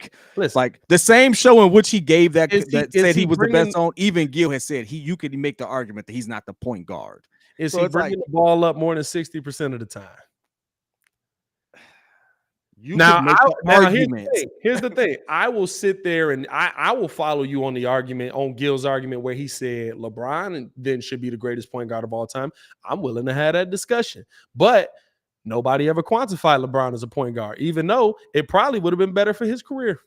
Speaker 1: Like the same show in which he gave that said he was the best on. Even Gil has said you could make the argument that he's not the point guard.
Speaker 2: Is he bringing the ball up more than 60% of the time? Here's the thing. I will sit there and I will follow you on the argument, on Gil's argument where he said LeBron then should be the greatest point guard of all time. I'm willing to have that discussion, but nobody ever quantified LeBron as a point guard, even though it probably would have been better for his career.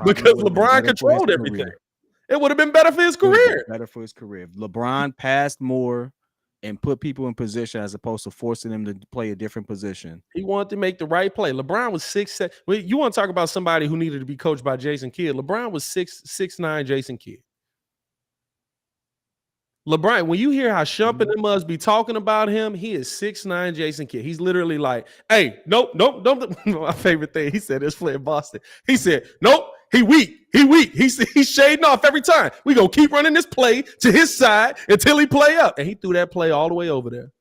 Speaker 2: Because LeBron controlled everything. It would have been better for his career.
Speaker 1: Better for his career. LeBron passed more and put people in position as opposed to forcing them to play a different position.
Speaker 2: He wanted to make the right play. LeBron was 6'7". Well, you want to talk about somebody who needed to be coached by Jason Kidd. LeBron was 6'9" Jason Kidd. LeBron, when you hear how Shump and them must be talking about him, he is 6'9" Jason Kidd. He's literally like, hey, nope. My favorite thing, he said this Flint in Boston. He said, nope, he weak. He's shading off every time. We gonna keep running this play to his side until he play up. And he threw that play all the way over there.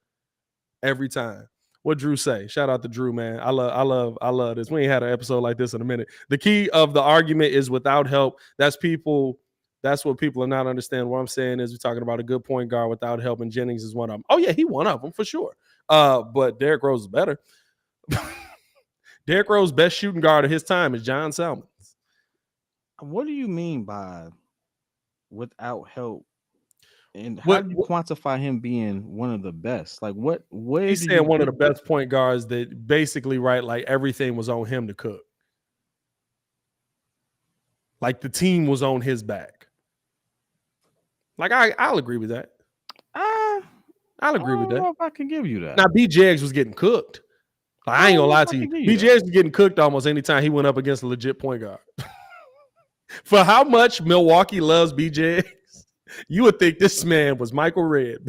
Speaker 2: Every time. What Drew say? Shout out to Drew, man. I love this. We ain't had an episode like this in a minute. The key of the argument is without help. That's what people are not understanding. What I'm saying is we're talking about a good point guard without help, and Jennings is one of them. Oh, yeah, he one of them for sure. But Derrick Rose is better. Derrick Rose's best shooting guard of his time is John Salmons.
Speaker 1: What do you mean by without help? And how do you quantify him being one of the best? Like what?
Speaker 2: He's saying one of the best point guards that basically, right, like everything was on him to cook. Like the team was on his back. Like I'll agree with that. I'll agree with that.
Speaker 1: I don't know if I can give you that.
Speaker 2: Now B. Jaggs was getting cooked. Like, I ain't gonna lie to you. B. Jaggs was getting cooked almost anytime he went up against a legit point guard. For how much Milwaukee loves B. Jaggs, you would think this man was Michael Redd.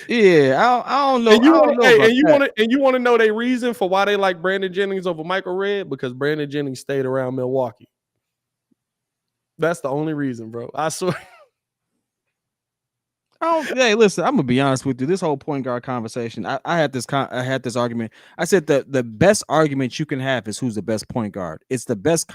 Speaker 1: Yeah, I don't know.
Speaker 2: And you want to know their reason for why they like Brandon Jennings over Michael Redd? Because Brandon Jennings stayed around Milwaukee. That's the only reason, bro. I swear.
Speaker 1: Hey, listen, I'm gonna be honest with you. This whole point guard conversation, I had this argument. I said the best argument you can have is who's the best point guard. It's the best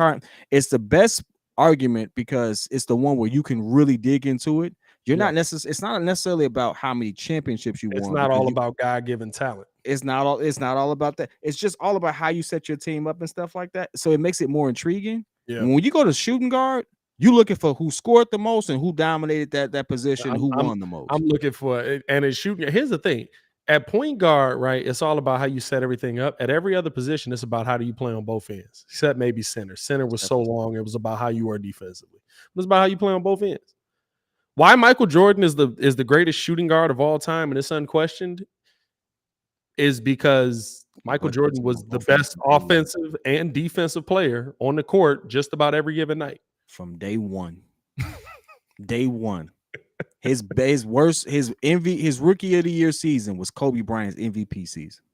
Speaker 1: argument because it's the one where you can really dig into it. It's not necessarily about how many championships you won.
Speaker 2: It's not all about God-given talent.
Speaker 1: It's not all about that. It's just all about how you set your team up and stuff like that. So it makes it more intriguing. Yeah. When you go to shooting guard, you're looking for who scored the most and who dominated that position, who won the most.
Speaker 2: I'm looking for it. And it's shooting. Here's the thing. At point guard, right, it's all about how you set everything up. At every other position, it's about how do you play on both ends. Except maybe center. Center was so long, it was about how you were defensively. It was about how you play on both ends. Why Michael Jordan is the greatest shooting guard of all time, and it's unquestioned, is because Michael Jordan was the best offensive and defensive player on the court just about every given night.
Speaker 1: From day one. Day one. His rookie of the year season was Kobe Bryant's MVP season.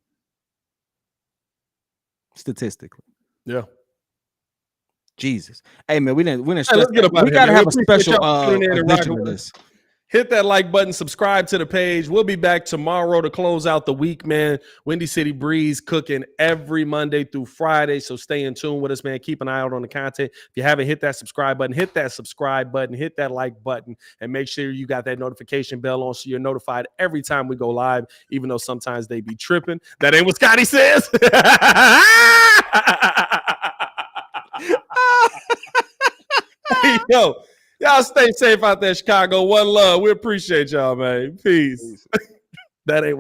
Speaker 1: Statistically.
Speaker 2: Yeah.
Speaker 1: Jesus. Hey man, we didn't
Speaker 2: let's get up out
Speaker 1: we
Speaker 2: here,
Speaker 1: gotta
Speaker 2: man.
Speaker 1: have a special addition to this.
Speaker 2: Hit that like button, subscribe to the page. We'll be back tomorrow to close out the week, man. Windy City Breeze cooking every Monday through Friday. So stay in tune with us, man. Keep an eye out on the content. If you haven't hit that subscribe button, hit that subscribe button, hit that like button, and make sure you got that notification bell on so you're notified every time we go live, even though sometimes they be tripping. That ain't what Scotty says. Hey, yo. Y'all stay safe out there, Chicago. One love. We appreciate y'all, man. Peace. That ain't